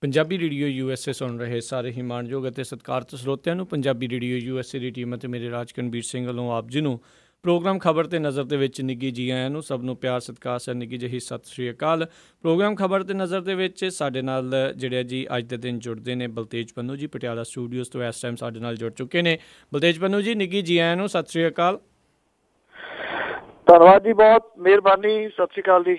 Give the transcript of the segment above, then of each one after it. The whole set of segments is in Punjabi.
ਪੰਜਾਬੀ ਰੇਡੀਓ USA ਸੁਣ ਰਹੇ ਸਾਰੇ ਹੀ ਮਾਣਯੋਗ ਅਤੇ ਸਤਿਕਾਰਤ ਸਰੋਤਿਆਂ ਨੂੰ ਪੰਜਾਬੀ ਰੇਡੀਓ USA ਦੀ ਟੀਮ ਅਤੇ ਮੇਰੇ ਰਾਜਕਨਵੀਰ ਸਿੰਘ ਵੱਲੋਂ ਆਪ ਜੀ ਨੂੰ ਪ੍ਰੋਗਰਾਮ ਖਬਰ ਤੇ ਨਜ਼ਰ ਦੇ ਵਿੱਚ ਨਿੱਘੀ ਜੀ ਆਇਆਂ ਨੂੰ। ਸਭ ਨੂੰ ਪਿਆਰ ਸਤਿਕਾਰ ਸਰ ਨਿੱਘੀ ਜਿਹੀ ਸਤਿ ਸ਼੍ਰੀ ਅਕਾਲ। ਪ੍ਰੋਗਰਾਮ ਖਬਰ ਤੇ ਨਜ਼ਰ ਦੇ ਵਿੱਚ ਸਾਡੇ ਨਾਲ ਜਿਹੜੇ ਜੀ ਅੱਜ ਦੇ ਦਿਨ ਜੁੜਦੇ ਨੇ ਬਲਤੇਜ ਪੰਨੂ ਜੀ ਪਟਿਆਲਾ ਸਟੂਡੀਓਜ਼ ਤੋਂ ਇਸ ਟਾਈਮ ਸਾਡੇ ਨਾਲ ਜੁੜ ਚੁੱਕੇ ਨੇ। ਬਲਤੇਜ ਪੰਨੂ ਜੀ ਨਿੱਘੀ ਜੀ ਆਇਆਂ ਨੂੰ, ਸਤਿ ਸ਼੍ਰੀ ਅਕਾਲ। ਧੰਨਵਾਦ ਜੀ, ਬਹੁਤ ਮਿਹਰਬਾਨੀ, ਸਤਿ ਸ਼੍ਰੀ ਅਕਾਲ ਜੀ।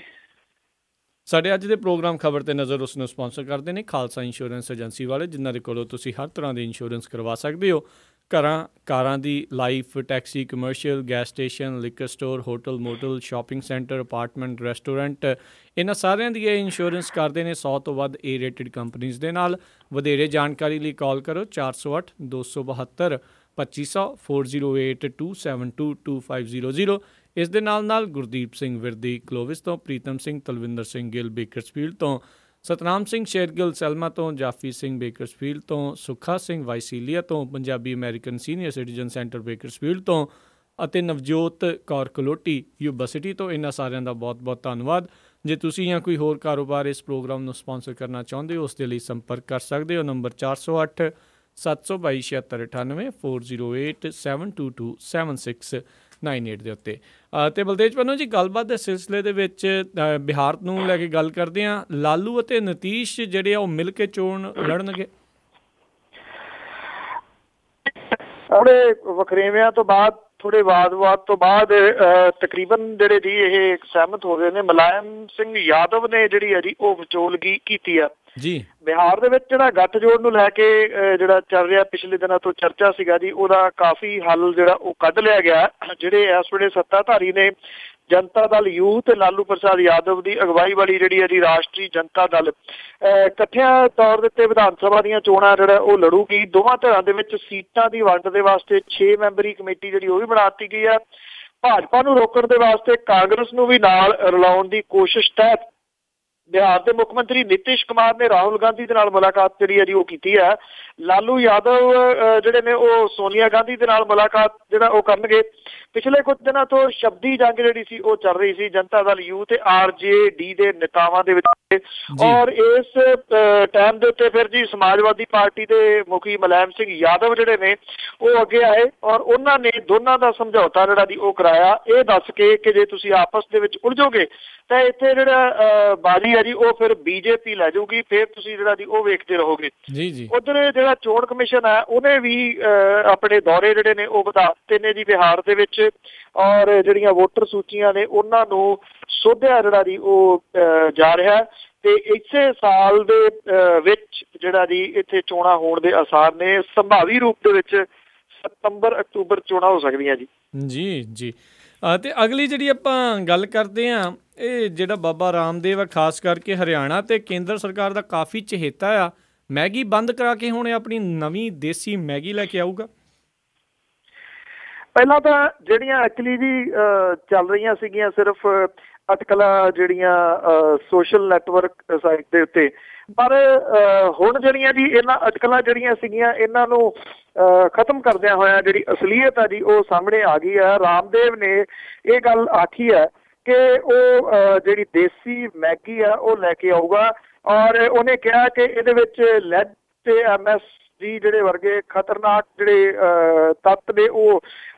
ਸਾਡੇ ਅੱਜ ਦੇ ਪ੍ਰੋਗਰਾਮ ਖਬਰ ਤੇ ਨਜ਼ਰ ਉਸ ਨੂੰ ਸਪਾਂਸਰ ਕਰਦੇ ਨੇ ਖਾਲਸਾ ਇੰਸ਼ੋਰੈਂਸ ਏਜੰਸੀ ਵਾਲੇ, ਜਿਨ੍ਹਾਂ ਦੇ ਕੋਲੋਂ ਤੁਸੀਂ ਹਰ ਤਰ੍ਹਾਂ ਦੀ ਇੰਸ਼ੋਰੈਂਸ ਕਰਵਾ ਸਕਦੇ ਹੋ। ਕਾਰਾਂ ਦੀ, life, taxi, commercial, gas station, liquor store, hotel, motel, shopping centre, apartment, restaurant, ਇਹਨਾਂ ਸਾਰਿਆਂ ਦੀ ਇਹ ਇੰਸ਼ੋਰੈਂਸ ਕਰਦੇ ਨੇ 100 ਤੋਂ ਵੱਧ A ਰੇਟਡ ਕੰਪਨੀਜ਼ ਦੇ ਨਾਲ। ਵਧੇਰੇ ਜਾਣਕਾਰੀ ਲਈ ਕਾਲ ਕਰੋ 408 272 2500 408 272 2500। ਇਸ ਦੇ ਨਾਲ ਗੁਰਦੀਪ ਸਿੰਘ ਵਿਰਦੀ ਕਲੋਵਿਸ ਤੋਂ, ਪ੍ਰੀਤਮ ਸਿੰਘ ਤਲਵਿੰਦਰ ਸਿੰਘ ਗਿੱਲ ਬੇਕਰਸਫੀਲਡ ਤੋਂ, ਸਤਨਾਮ ਸਿੰਘ ਸ਼ੇਰਗਿੱਲ ਸੈਲਮਾ ਤੋਂ, ਜਾਫੀ ਸਿੰਘ ਬੇਕਰਸਫੀਲਡ ਤੋਂ, ਸੁੱਖਾ ਸਿੰਘ ਵਾਈਸੀਲੀਆ ਤੋਂ, Punjabi American senior citizen centre Bakersfield ਤੋਂ ਅਤੇ ਨਵਜੋਤ ਕੌਰ ਕਲੋਟੀ ਯੂਬਾ ਸਿਟੀ ਤੋਂ। ਇਹਨਾਂ ਸਾਰਿਆਂ ਦਾ ਬਹੁਤ ਬਹੁਤ ਧੰਨਵਾਦ। ਜੇ ਤੁਸੀਂ ਜਾਂ ਕੋਈ ਹੋਰ ਕਾਰੋਬਾਰ ਇਸ ਪ੍ਰੋਗਰਾਮ ਨੂੰ ਸਪਾਂਸਰ ਕਰਨਾ ਚਾਹੁੰਦੇ ਹੋ, ਉਸ ਦੇ ਲਈ ਸੰਪਰਕ ਕਰ ਸਕਦੇ ਹੋ। ਨੰਬਰ 408 722 7698 408 722 7698 ਦੇ ਉੱਤੇ। ਅਤੇ ਬਲਤੇਜ ਪੰਨੂ ਜੀ, ਗੱਲਬਾਤ ਦੇ ਸਿਲਸਿਲੇ ਦੇ ਵਿੱਚ ਬਿਹਾਰ ਨੂੰ ਲੈ ਕੇ ਗੱਲ ਕਰਦੇ ਹਾਂ। ਲਾਲੂ ਅਤੇ ਨਤੀਸ਼ ਜਿਹੜੇ ਆ ਉਹ ਮਿਲ ਕੇ ਚੋਣ ਲੜਨਗੇ। ਥੋੜੇ ਵਖਰੇਵਿਆਂ ਤੋਂ ਬਾਅਦ, ਥੋੜੇ ਵਾਦ ਤੋਂ ਬਾਅਦ ਤਕਰੀਬਨ ਜਿਹੜੇ ਜੀ ਇਹ ਸਹਿਮਤ ਹੋ ਗਏ ਨੇ। ਮੁਲਾਇਮ ਸਿੰਘ ਯਾਦਵ ਨੇ ਜਿਹੜੀ ਹੈ ਜੀ ਉਹ ਵਿਚੋਲਗੀ ਕੀਤੀ ਆ ਜੀ। ਬਿਹਾਰ ਦੇ ਵਿੱਚ ਜਿਹੜਾ ਗੱਠਜੋੜ ਨੂੰ ਲੈ ਕੇ ਜਿਹੜਾ ਚੱਲ ਰਿਹਾ ਪਿਛਲੇ ਦਿਨਾਂ ਤੋਂ ਚਰਚਾ ਸੀਗਾ ਜੀ, ਉਹਦਾ ਕਾਫੀ ਹੱਲ ਜਿਹੜਾ ਉਹ ਕੱਢ ਲਿਆ ਗਿਆ। ਜਿਹੜੇ ਇਸ ਵੇਲੇ ਸੱਤਾਧਾਰੀ ਨੇ ਜਨਤਾ ਦਲ ਯੂ ਤੇ ਲਾਲੂ ਪ੍ਰਸਾਦ ਯਾਦਵ ਦੀ ਅਗਵਾਈ ਵਾਲੀ ਜਿਹੜੀ ਹੈ ਜੀ ਰਾਸ਼ਟਰੀ ਜਨਤਾ ਦਲ ਇਕੱਠਿਆਂ ਤੌਰ ਦੇ ਉੱਤੇ ਵਿਧਾਨ ਸਭਾ ਦੀਆਂ ਚੋਣਾਂ ਜਿਹੜਾ ਉਹ ਲੜੂਗੀ। ਦੋਵਾਂ ਧਿਰਾਂ ਦੇ ਵਿੱਚ ਸੀਟਾਂ ਦੀ ਵੰਡ ਦੇ ਵਾਸਤੇ 6 ਮੈਂਬਰੀ ਕਮੇਟੀ ਜਿਹੜੀ ਉਹ ਵੀ ਬਣਾ ਦਿੱਤੀ ਗਈ ਆ। ਭਾਜਪਾ ਨੂੰ ਰੋਕਣ ਦੇ ਵਾਸਤੇ ਕਾਂਗਰਸ ਨੂੰ ਵੀ ਨਾਲ ਰਲਾਉਣ ਦੀ ਕੋਸ਼ਿਸ਼ ਤਹਿਤ ਬਿਹਾਰ ਦੇ ਮੁੱਖ ਮੰਤਰੀ ਨਿਤਿਸ਼ ਕੁਮਾਰ ਨੇ ਰਾਹੁਲ ਗਾਂਧੀ ਦੇ ਨਾਲ ਮੁਲਾਕਾਤ ਜਿਹੜੀ ਹੈ ਜੀ ਉਹ ਕੀਤੀ ਹੈ। ਲਾਲੂ ਯਾਦਵ ਜਿਹੜੇ ਨੇ ਉਹ ਸੋਨੀਆ ਗਾਂਧੀ ਦੇ ਨਾਲ ਮੁਲਾਕਾਤ ਜਿਹੜਾ ਉਹ ਕਰਨਗੇ। ਪਿਛਲੇ ਕੁਝ ਦਿਨਾਂ ਤੋਂ ਸ਼ਬਦੀ ਜੰਗ ਜਿਹੜੀ ਸੀ ਉਹ ਚੱਲ ਰਹੀ ਸੀ ਜਨਤਾ ਦਲ ਯੂ ਤੇ RJD ਦੇ ਨੇਤਾਵਾਂ ਦੇ ਵਿੱਚ। ਔਰ ਇਸ ਟਾਈਮ ਦੇ ਉੱਤੇ ਫਿਰ ਜੀ ਸਮਾਜਵਾਦੀ ਪਾਰਟੀ ਦੇ ਮੁਖੀ ਮੁਲਾਇਮ ਸਿੰਘ ਯਾਦਵ ਜਿਹੜੇ ਨੇ ਉਹ ਅੱਗੇ ਆਏ ਔਰ ਉਹਨਾਂ ਨੇ ਦੋਨਾਂ ਦਾ ਸਮਝੌਤਾ ਜਿਹੜਾ ਦੀ ਉਹ ਕਰਾਇਆ, ਇਹ ਦੱਸ ਕੇ ਕਿ ਜੇ ਤੁਸੀਂ ਆਪਸ ਦੇ ਵਿੱਚ ਉਲਝੋਗੇ ਤਾਂ ਇੱਥੇ ਜਿਹੜਾ ਬਾਜੀ ਹੈ ਜੀ ਉਹ ਫਿਰ BJP ਲੈ ਜਾਊਗੀ, ਫਿਰ ਤੁਸੀਂ ਜਿਹੜਾ ਦੀ ਉਹ ਵੇਖਦੇ ਰਹੋਗੇ। ਉਧਰ ਜਿਹੜਾ ਚੋਣ ਕਮਿਸ਼ਨ ਹੈ ਉਹਨੇ ਵੀ ਆਪਣੇ ਦੌਰੇ ਜਿਹੜੇ ਨੇ ਉਹ ਵਧਾ ਦਿੱਤੇ ਨੇ ਜੀ ਬਿਹਾਰ ਦੇ ਵਿੱਚ। ਔਰ ਜਿਹੜੀਆਂ ਵੋਟਰ ਸੂਚੀਆਂ ਨੇ ਉਹਨਾਂ ਨੂੰ ਸੋਧਿਆ ਜਿਹੜਾ ਜੀ ਉਹ ਜਾ ਰਿਹਾ ਤੇ ਇਸੇ ਸਾਲ ਦੇ ਵਿੱਚ ਜਿਹੜਾ ਜੀ ਇੱਥੇ ਚੋਣਾਂ ਹੋਣ ਦੇ ਆਸਾਰ ਨੇ। ਸੰਭਾਵੀ ਰੂਪ ਦੇ ਵਿੱਚ ਸਤੰਬਰ ਅਕਤੂਬਰ ਚੋਣਾਂ ਹੋ ਸਕਦੀਆਂ ਜੀ। ਜੀ ਅਤੇ ਅਗਲੀ ਜਿਹੜੀ ਆਪਾਂ ਗੱਲ ਕਰਦੇ ਹਾਂ, ਇਹ ਜਿਹੜਾ ਬਾਬਾ ਰਾਮਦੇਵ ਆ, ਖਾਸ ਕਰਕੇ ਹਰਿਆਣਾ ਤੇ ਕੇਂਦਰ ਸਰਕਾਰ ਦਾ ਕਾਫੀ ਚਹੇਤਾ ਆ। ਮੈਗੀ ਬੰਦ ਕਰਾ ਕੇ ਹੁਣ ਆਪਣੀ ਨਵੀਂ ਦੇਸੀ ਮੈਗੀ ਲੈ ਕੇ ਆਊਗਾ। ਪਹਿਲਾਂ ਤਾਂ ਜਿਹੜੀਆਂ ਐਕਚੁਅਲੀ ਜੀ ਚੱਲ ਰਹੀਆਂ ਸੀਗੀਆਂ ਸਿਰਫ ਅਟਕਲਾਂ ਜਿਹੜੀਆਂ ਸੋਸ਼ਲ ਨੈਟਵਰਕ ਸਾਈਟ ਦੇ ਉੱਤੇ, ਪਰ ਹੁਣ ਜਿਹੜੀਆਂ ਜੀ ਇਹਨਾਂ ਅਟਕਲਾਂ ਜਿਹੜੀਆਂ ਸੀਗੀਆਂ ਇਹਨਾਂ ਨੂੰ ਖਤਮ ਕਰਦਿਆਂ ਹੋਇਆ ਜਿਹੜੀ ਅਸਲੀਅਤ ਆ ਜੀ ਉਹ ਸਾਹਮਣੇ ਆ ਗਈ ਹੈ। ਰਾਮਦੇਵ ਨੇ ਇਹ ਗੱਲ ਆਖੀ ਹੈ ਕਿ ਉਹ ਜਿਹੜੀ ਦੇਸੀ ਮੈਗੀ ਆ ਉਹ ਲੈ ਕੇ ਆਊਗਾ ਔਰ ਉਹਨੇ ਕਿਹਾ ਕਿ ਇਹਦੇ ਵਿੱਚ ਲੈਡ ਤੇ MSG ਜਿਹੜੇ ਵਰਗੇ ਖਤਰਨਾਕ ਜਿਹੜੇ ਤੱਤ ਨੇ ਉਹ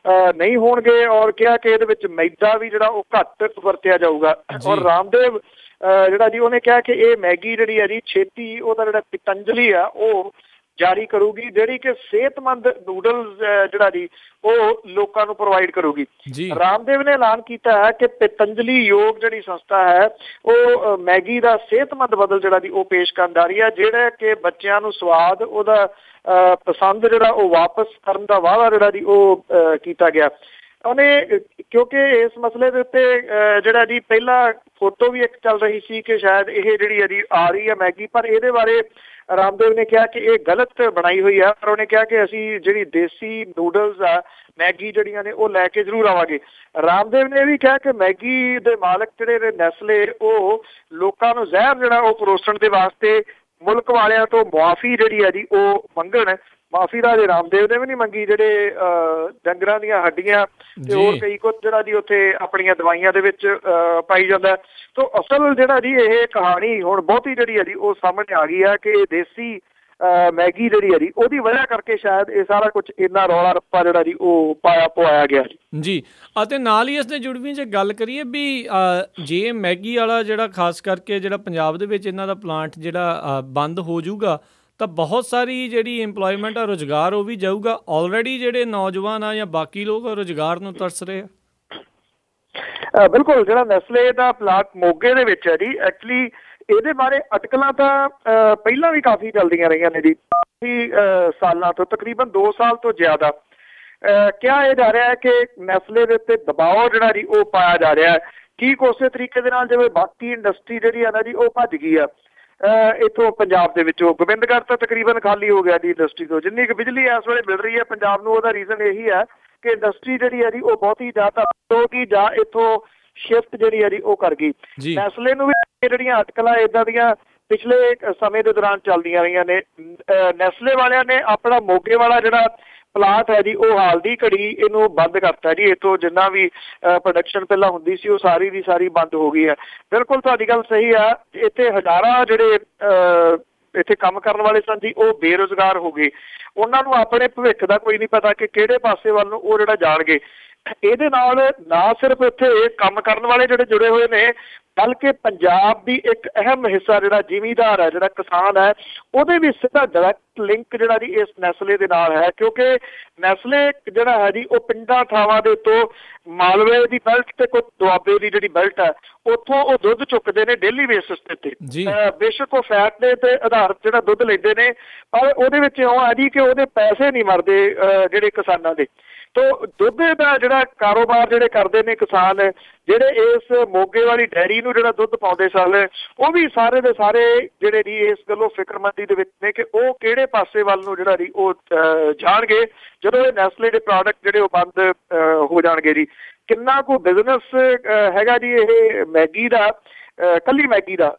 ਨਹੀਂ ਹੋਣਗੇ ਔਰ ਕਿਹਾ ਕਿ ਇਹਦੇ ਵਿੱਚ ਮੈਦਾ ਵੀ ਜਿਹੜਾ ਉਹ ਘੱਟ ਵਰਤਿਆ ਜਾਊਗਾ। ਔਰ ਰਾਮਦੇਵ ਜਿਹੜਾ ਜੀ ਉਹਨੇ ਕਿਹਾ ਕਿ ਇਹ ਮੈਗੀ ਜਿਹੜੀ ਹੈ ਜੀ ਛੇਤੀ ਉਹਦਾ ਜਿਹੜਾ ਪਤੰਜਲੀ ਆ ਉਹ ਜਾਰੀ ਕਰੂਗੀ, ਜਿਹੜੀ ਕਿ ਸਿਹਤਮੰਦ ਨੂਡਲਸ ਜਿਹੜਾ ਜੀ ਉਹ ਲੋਕਾਂ ਨੂੰ ਪ੍ਰੋਵਾਈਡ ਕਰੂਗੀ। ਰਾਮਦੇਵ ਨੇ ਐਲਾਨ ਕੀਤਾ ਹੈ ਕਿ ਪਤੰਜਲੀ ਯੋਗ ਜਿਹੜੀ ਸੰਸਥਾ ਹੈ ਉਹ ਮੈਗੀ ਦਾ ਸਿਹਤਮੰਦ ਬਦਲ ਜਿਹੜਾ ਜੀ ਉਹ ਪੇਸ਼ ਕਰਨ ਜਾ ਰਹੀ ਹੈ, ਜਿਹੜਾ ਕਿ ਬੱਚਿਆਂ ਨੂੰ ਸਵਾਦ ਉਹਦਾ ਪਸੰਦ ਜਿਹੜਾ ਉਹ ਵਾਪਸ ਕਰਨ ਦਾ ਵਾਅਦਾ ਜਿਹੜਾ ਜੀ ਉਹ ਕੀਤਾ ਗਿਆ ਉਹਨੇ। ਕਿਉਂਕਿ ਇਸ ਮਸਲੇ ਦੇ ਉੱਤੇ ਜਿਹੜਾ ਜੀ ਪਹਿਲਾਂ ਫੋਟੋ ਵੀ ਇੱਕ ਚੱਲ ਰਹੀ ਸੀ ਕਿ ਸ਼ਾਇਦ ਇਹ ਜਿਹੜੀ ਹੈ ਜੀ ਆ ਰਹੀ ਹੈ ਮੈਗੀ, ਪਰ ਇਹਦੇ ਬਾਰੇ ਰਾਮਦੇਵ ਨੇ ਕਿਹਾ ਕਿ ਇਹ ਗਲਤ ਬਣਾਈ ਹੋਈ ਹੈ। ਪਰ ਉਹਨੇ ਕਿਹਾ ਕਿ ਅਸੀਂ ਜਿਹੜੀ ਦੇਸੀ ਨੂਡਲਸ ਆ ਮੈਗੀ ਜਿਹੜੀਆਂ ਨੇ ਉਹ ਲੈ ਕੇ ਜ਼ਰੂਰ ਆਵਾਂਗੇ। ਰਾਮਦੇਵ ਨੇ ਇਹ ਵੀ ਕਿਹਾ ਕਿ ਮੈਗੀ ਦੇ ਮਾਲਕ ਜਿਹੜੇ ਨੇ ਨੈਸਲੇ ਉਹ ਲੋਕਾਂ ਨੂੰ ਜ਼ਹਿਰ ਜਿਹੜਾ ਉਹ ਪਰੋਸਣ ਦੇ ਵਾਸਤੇ ਮੁਲਕ ਵਾਲਿਆਂ ਤੋਂ ਮੁਆਫੀ ਜਿਹੜੀ ਹੈ ਜੀ ਉਹ ਮੰਗਣ ਮਾਫੀ ਰਾਜੇ ਰਾਮਦੇਵ ਨੇ ਵੀ ਨਹੀਂ ਮੰਗੀ, ਜਿਹੜੇ ਡੰਗਰਾਂ ਦੀਆਂ ਹੱਡੀਆਂ ਤੇ ਹੋਰ ਕਈ ਕੁਝ ਜਿਹੜਾ ਜੀ ਉੱਥੇ ਆਪਣੀਆਂ ਦਵਾਈਆਂ ਦੇ ਵਿੱਚ ਪਾਈ ਜਾਂਦਾ। ਸੋ ਅਸਲ ਜਿਹੜਾ ਜੀ ਇਹ ਕਹਾਣੀ ਹੁਣ ਬਹੁਤੀ ਜਿਹੜੀ ਹੈ ਜੀ ਉਹ ਸਾਹਮਣੇ ਆ ਗਈ ਹੈ ਕਿ ਦੇਸੀ ਮੈਗੀ ਜਿਹੜੀ ਹੈ ਜੀ ਉਹਦੀ ਵਜ੍ਹਾ ਕਰਕੇ ਸ਼ਾਇਦ ਇਹ ਸਾਰਾ ਕੁਝ ਇੰਨਾ ਰੌਲਾ ਰੱਪਾ ਜਿਹੜਾ ਜੀ ਉਹ ਪਵਾਇਆ ਗਿਆ ਜੀ। ਅਤੇ ਨਾਲ ਹੀ ਇਸ ਦੇ ਜੁੜਵੀਂ ਜੇ ਗੱਲ ਕਰੀਏ ਵੀ ਜੇ ਮੈਗੀ ਵਾਲਾ ਜਿਹੜਾ ਖਾਸ ਕਰਕੇ ਜਿਹੜਾ ਪੰਜਾਬ ਦੇ ਵਿੱਚ ਇਹਨਾਂ ਦਾ ਪਲਾਂਟ ਜਿਹੜਾ ਬੰਦ ਹੋ ਜਾਊਗਾ ਤਾਂ ਬਹੁਤ ਸਾਰੀ ਜਿਹੜੀ ਇੰਪਲੋਇਮੈਂਟ ਆ, ਰੁਜ਼ਗਾਰ ਉਹ ਵੀ ਜਾਊਗਾ। ਆਲਰੇਡੀ ਜਿਹੜੇ ਨੌਜਵਾਨ ਆ ਜਾਂ ਬਾਕੀ ਲੋਕ ਰੁਜ਼ਗਾਰ ਨੂੰ ਤਰਸ ਰਹੇ ਆ। ਬਿਲਕੁਲ, ਜਿਹੜਾ ਨੈਸਲੇ ਦਾ ਪਲਾਂਟ ਮੋਗੇ ਦੇ ਵਿੱਚ ਹੈ ਜੀ, ਐਕਚੁਅਲੀ ਇਹਦੇ ਬਾਰੇ ਅਟਕਲਾਂ ਤਾਂ ਪਹਿਲਾਂ ਵੀ ਕਾਫੀ ਚੱਲਦੀਆਂ ਰਹੀਆਂ ਨੇ ਜੀ, ਕਾਫੀ ਸਾਲਾਂ ਤੋਂ, ਤਕਰੀਬਨ 2 ਸਾਲ ਤੋਂ ਜ਼ਿਆਦਾ। ਕਿਹਾ ਇਹ ਜਾ ਰਿਹਾ ਹੈ ਕਿ ਨੈਸਲੇ ਦੇ ਉੱਤੇ ਦਬਾਅ ਜਿਹੜਾ ਜੀ ਉਹ ਪਾਇਆ ਜਾ ਰਿਹਾ ਹੈ, ਠੀਕ ਉਸੇ ਤਰੀਕੇ ਦੇ ਨਾਲ ਜਿਵੇਂ ਬਾਕੀ ਇੰਡਸਟਰੀ ਜਿਹੜੀ ਹੈ ਨਾ ਜੀ ਉਹ ਭੱਜ ਗਈ ਆ ਇੱਥੋਂ ਪੰਜਾਬ ਦੇ ਵਿੱਚੋਂ। ਗੋਬਿੰਦਗੜ੍ਹ ਤਾਂ ਤਕਰੀਬਨ ਖਾਲੀ ਹੋ ਗਿਆ ਜੀ ਇੰਡਸਟਰੀ ਤੋਂ। ਜਿੰਨੀ ਕੁ ਬਿਜਲੀ ਇਸ ਵੇਲੇ ਮਿਲ ਰਹੀ ਹੈ ਪੰਜਾਬ ਨੂੰ, ਉਹਦਾ ਰੀਜ਼ਨ ਇਹੀ ਹੈ ਕਿ ਇੰਡਸਟਰੀ ਜਿਹੜੀ ਹੈ ਜੀ ਉਹ ਬਹੁਤੀ ਜਾਂ ਤਾਂ ਹੋਗੀ ਜਾਂ ਇੱਥੋਂ ਸ਼ਿਫਟ ਜਿਹੜੀ ਹੈ ਜੀ ਉਹ ਕਰ ਗਈ। ਨੈਸਲੇ ਨੂੰ ਵੀ ਜਿਹੜੀਆਂ ਅਟਕਲਾਂ ਇੱਦਾਂ ਦੀਆਂ ਪਿਛਲੇ ਸਮੇਂ ਦੇ ਦੌਰਾਨ ਚੱਲਦੀਆਂ ਰਹੀਆਂ ਨੇ। ਨੈਸਲੇ ਵਾਲਿਆਂ ਨੇ ਆਪਣਾ ਮੋਗੇ ਵਾਲਾ ਜਿਹੜਾ ਪਲਾਂਟ ਹੈ ਜੀ ਉਹ ਹਾਲ ਦੀ ਘੜੀ ਇਹਨੂੰ ਬੰਦ ਕਰਤਾ ਜੀ। ਇੱਥੋਂ ਜਿੰਨਾ ਵੀ ਪ੍ਰੋਡਕਸ਼ਨ ਪਹਿਲਾਂ ਹੁੰਦੀ ਸੀ ਉਹ ਸਾਰੀ ਦੀ ਸਾਰੀ ਬੰਦ ਹੋ ਗਈ ਹੈ। ਬਿਲਕੁਲ ਤੁਹਾਡੀ ਗੱਲ ਸਹੀ ਆ, ਇੱਥੇ ਹਜ਼ਾਰਾਂ ਜਿਹੜੇ ਇੱਥੇ ਕੰਮ ਕਰਨ ਵਾਲੇ ਸਨ ਜੀ ਉਹ ਬੇਰੁਜ਼ਗਾਰ ਹੋ ਗਏ। ਉਹਨਾਂ ਨੂੰ ਆਪਣੇ ਭਵਿੱਖ ਦਾ ਕੋਈ ਨਹੀਂ ਪਤਾ ਕਿ ਕਿਹੜੇ ਪਾਸੇ ਵੱਲ ਨੂੰ ਉਹ ਜਿਹੜਾ ਜਾਣਗੇ। ਇਹਦੇ ਨਾਲ ਨਾ ਸਿਰਫ ਇੱਥੇ ਕੰਮ ਕਰਨ ਵਾਲੇ ਜਿਹੜੇ ਜੁੜੇ ਹੋਏ ਨੇ, ਬਲਕਿ ਪੰਜਾਬ ਦੀ ਇੱਕ ਅਹਿਮ ਹਿੱਸਾ ਜਿਹੜਾ ਜ਼ਿਮੀਂਦਾਰ ਹੈ, ਜਿਹੜਾ ਕਿਸਾਨ ਹੈ, ਉਹਦੇ ਵੀ ਸਿੱਧਾ ਡਾਇਰੈਕਟ ਲਿੰਕ ਜਿਹੜਾ ਜੀ ਇਸ ਨੈਸਲੇ ਦੇ ਨਾਲ ਹੈ। ਕਿਉਂਕਿ ਨੈਸਲੇ ਜਿਹੜਾ ਹੈ ਜੀ ਉਹ ਪਿੰਡਾਂ ਥਾਵਾਂ ਦੇ ਉੱਤੋਂ ਮਾਲਵੇ ਦੀ ਬੈਲਟ ਤੇ ਕੋਈ ਦੁਆਬੇ ਦੀ ਜਿਹੜੀ ਬੈਲਟ ਹੈ ਉੱਥੋਂ ਉਹ ਦੁੱਧ ਚੁੱਕਦੇ ਨੇ ਡੇਲੀ ਬੇਸਿਸ ਦੇ ਉੱਤੇ। ਬੇਸ਼ੱਕ ਉਹ ਫੈਟ ਦੇ ਤੇ ਆਧਾਰਿਤ ਜਿਹੜਾ ਦੁੱਧ ਲੈਂਦੇ ਨੇ, ਪਰ ਉਹਦੇ ਵਿੱਚ ਇਉਂ ਹੈ ਜੀ ਕਿ ਉਹਦੇ ਪੈਸੇ ਨਹੀਂ ਮਰਦੇ ਜਿਹੜੇ ਕਿਸਾਨਾਂ ਦੇ। ਤੋ ਦੁੱਧ ਦਾ ਜਿਹੜਾ ਕਾਰੋਬਾਰ ਜਿਹੜੇ ਕਰਦੇ ਨੇ ਕਿਸਾਨ, ਜਿਹੜੇ ਇਸ ਮੋਗੇ ਵਾਲੀ ਡੈਰੀ ਨੂੰ ਜਿਹੜਾ ਦੁੱਧ ਪਾਉਂਦੇ ਸਨ, ਉਹ ਵੀ ਸਾਰੇ ਦੇ ਸਾਰੇ ਜਿਹੜੇ ਜੀ ਇਸ ਗੱਲੋਂ ਫਿਕਰਮੰਦੀ ਦੇ ਵਿੱਚ ਨੇ ਕਿ ਉਹ ਕਿਹੜੇ ਪਾਸੇ ਵੱਲ ਨੂੰ ਜਿਹੜਾ ਜੀ ਉਹ ਜਾਣਗੇ ਜਦੋਂ ਇਹ ਨੈਸਲੇ ਦੇ ਪ੍ਰੋਡਕਟ ਜਿਹੜੇ ਉਹ ਬੰਦ ਹੋ ਜਾਣਗੇ ਜੀ। ਕਿੰਨਾ ਕੁ ਬਿਜ਼ਨਸ ਹੈਗਾ ਜੀ ਇਹ ਮੈਗੀ ਦਾ, ਕੱਲੀ ਮੈਗੀ ਦਾ,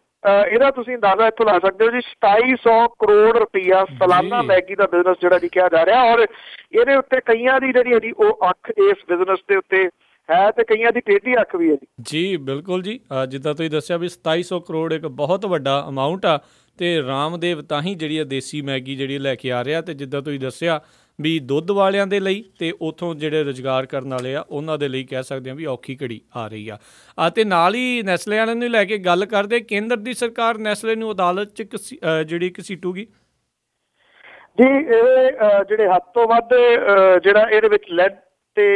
ਇਹਦਾ ਤੁਸੀਂ ਅੰਦਾਜ਼ਾ ਇੱਥੋਂ ਲਾ ਸਕਦੇ ਹੋ ਜੀ। 2700 ਕਰੋੜ ਰੁਪਈਆ ਸਾਲਾਨਾ ਮੈਗੀ ਦਾ ਬਿਜ਼ਨਸ ਜਿਹੜਾ ਜੀ ਕਿਹਾ ਜਾ ਰਿਹਾ। ਔਰ ਇਹਦੇ ਉੱਤੇ ਕਈਆਂ ਦੀ ਜਿਹੜੀ ਹੈ ਜੀ ਉਹ ਅੱਖ ਇਸ ਬਿਜ਼ਨਸ ਦੇ ਉੱਤੇ ਹੈ ਤੇ ਕਈਆਂ ਦੀ ਟੇਢੀ ਅੱਖ ਵੀ ਹੈ ਜੀ। ਬਿਲਕੁਲ ਜੀ, ਜਿੱਦਾਂ ਤੁਸੀਂ ਦੱਸਿਆ ਵੀ 2700 ਕਰੋੜ ਇੱਕ ਬਹੁਤ ਵੱਡਾ ਅਮਾਊਂਟ ਆ ਤੇ ਰਾਮਦੇਵ ਤਾਂ ਹੀ ਜਿਹੜੀ ਆ ਦੇਸੀ ਮੈਗੀ ਜਿਹੜੀ ਲੈ ਕੇ ਆ ਰਿਹਾ। ਤੇ ਜਿੱਦਾਂ ਤੁਸੀਂ ਦੱਸਿਆ ਵੀ ਦੁੱਧ ਵਾਲਿਆਂ ਦੇ ਲਈ ਤੇ ਉੱਥੋਂ ਜਿਹੜੇ ਰੁਜ਼ਗਾਰ ਕਰਨ ਵਾਲੇ ਆ ਉਹਨਾਂ ਦੇ ਲਈ ਕਹਿ ਸਕਦੇ ਹਾਂ ਵੀ ਔਖੀ ਘੜੀ ਆ ਰਹੀ ਆ। ਅਤੇ ਨਾਲ ਹੀ ਨੈਸਲੇ ਵਾਲਿਆਂ ਨੂੰ ਲੈ ਕੇ ਗੱਲ ਕਰਦੇ, ਕੇਂਦਰ ਦੀ ਸਰਕਾਰ ਨੈਸਲੇ ਨੂੰ ਅਦਾਲਤ 'ਚ ਜਿਹੜੀ ਘਸੀਟੂਗੀ ਜੀ। ਇਹ ਜਿਹੜੇ ਹੱਦ ਤੋਂ ਵੱਧ ਜਿਹੜਾ ਇਹਦੇ ਵਿੱਚ ਲੈਡ ਤੇ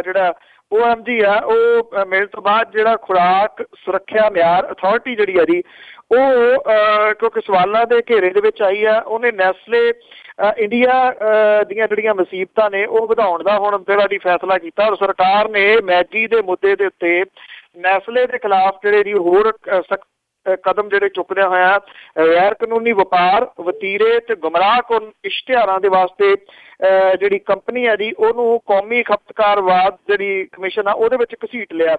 ਜਿਹੜਾ OMG ਆ ਉਹ ਮਿਲਣ ਤੋਂ ਬਾਅਦ ਜਿਹੜਾ ਖੁਰਾਕ ਸੁਰੱਖਿਆ ਮਿਆਰ ਅਥਾਰਟੀ ਜਿਹੜੀ ਆ ਜੀ ਉਹ ਕਿਉਂਕਿ ਸਵਾਲਾਂ ਦੇ ਘੇਰੇ ਦੇ ਵਿੱਚ ਆਈ ਆ, ਉਹਨੇ ਨੈਸਲੇ ਇੰਡੀਆ ਦੀਆਂ ਜਿਹੜੀਆਂ ਮੁਸੀਬਤਾਂ ਨੇ ਉਹ ਵਧਾਉਣ ਦਾ ਹੁਣ ਜਿਹੜਾ ਜੀ ਫੈਸਲਾ ਕੀਤਾ। ਔਰ ਸਰਕਾਰ ਨੇ ਮੈਗੀ ਦੇ ਮੁੱਦੇ ਦੇ ਉੱਤੇ ਨੈਸਲੇ ਦੇ ਖਿਲਾਫ ਜਿਹੜੇ ਜੀ ਹੋਰ ਸਖਤ ਕਦਮ ਜਿਹੜੇ ਚੁੱਕਦਿਆਂ ਹੋਇਆ ਗੈਰ ਕਾਨੂੰਨੀ ਵਪਾਰ, ਵਤੀਰੇ ਤੇ ਗੁੰਮਰਾਹਕੁੰਨ ਇਸ਼ਤਿਹਾਰਾਂ ਦੇ ਵਾਸਤੇ ਜਿਹੜੀ ਕੰਪਨੀ ਹੈ ਜੀ ਉਹਨੂੰ ਕੌਮੀ ਖਪਤਕਾਰਵਾਦ ਜਿਹੜੀ ਕਮਿਸ਼ਨ ਆ ਉਹਦੇ ਵਿੱਚ ਘਸੀਟ ਲਿਆ।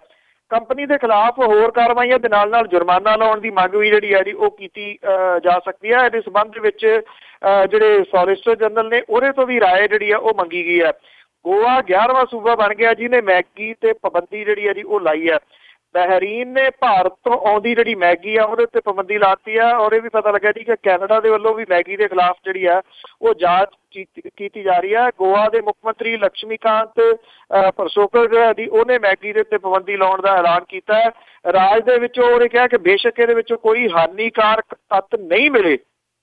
ਕੰਪਨੀ ਦੇ ਖਿਲਾਫ ਹੋਰ ਕਾਰਵਾਈਆਂ ਦੇ ਨਾਲ ਨਾਲ ਜੁਰਮਾਨਾ ਲਾਉਣ ਦੀ ਮੰਗ ਵੀ ਜਿਹੜੀ ਹੈ ਜੀ ਉਹ ਕੀਤੀ ਜਾ ਸਕਦੀ ਹੈ। ਇਹਦੇ ਸੰਬੰਧ ਵਿੱਚ ਜਿਹੜੇ ਸੋਲਿਸਿਟਰ ਜਨਰਲ ਨੇ ਉਹਦੇ ਤੋਂ ਵੀ ਰਾਏ ਜਿਹੜੀ ਆ ਉਹ ਮੰਗੀ ਗਈ ਹੈ। ਗੋਆ 11ਵਾਂ ਸੂਬਾ ਬਣ ਗਿਆ ਜਿਹਨੇ ਮੈਗੀ ਤੇ ਪਾਬੰਦੀ ਜਿਹੜੀ ਹੈ ਜੀ ਉਹ ਲਾਈ ਹੈ। ਬਹਿਰੀਨ ਨੇ ਭਾਰਤ ਤੋਂ ਆਉਂਦੀ ਜਿਹੜੀ ਮੈਗੀ ਆ ਉਹਦੇ ਉੱਤੇ ਪਾਬੰਦੀ ਲਾਤੀ ਆ। ਔਰ ਇਹ ਵੀ ਪਤਾ ਲੱਗਿਆ ਜੀ ਕਿ ਕੈਨੇਡਾ ਦੇ ਵੱਲੋਂ ਵੀ ਮੈਗੀ ਦੇ ਖਿਲਾਫ ਜਿਹੜੀ ਆ ਉਹ ਜਾਂਚ ਕੀਤੀ ਜਾ ਰਹੀ ਹੈ। ਗੋਆ ਦੇ ਮੁੱਖ ਮੰਤਰੀ ਲਕਸ਼ਮੀਕਾਂਤ ਪਰਸੋਕਰ ਜਿਹੜਾ ਜੀ ਉਹਨੇ ਮੈਗੀ ਦੇ ਉੱਤੇ ਪਾਬੰਦੀ ਲਾਉਣ ਦਾ ਐਲਾਨ ਕੀਤਾ ਹੈ। ਰਾਜ ਦੇ ਵਿੱਚੋਂ ਉਹਨੇ ਕਿਹਾ ਕਿ ਬੇਸ਼ੱਕ ਇਹਦੇ ਵਿੱਚੋਂ ਕੋਈ ਹਾਨੀਕਾਰਕ ਤੱਤ ਨਹੀਂ ਮਿਲੇ,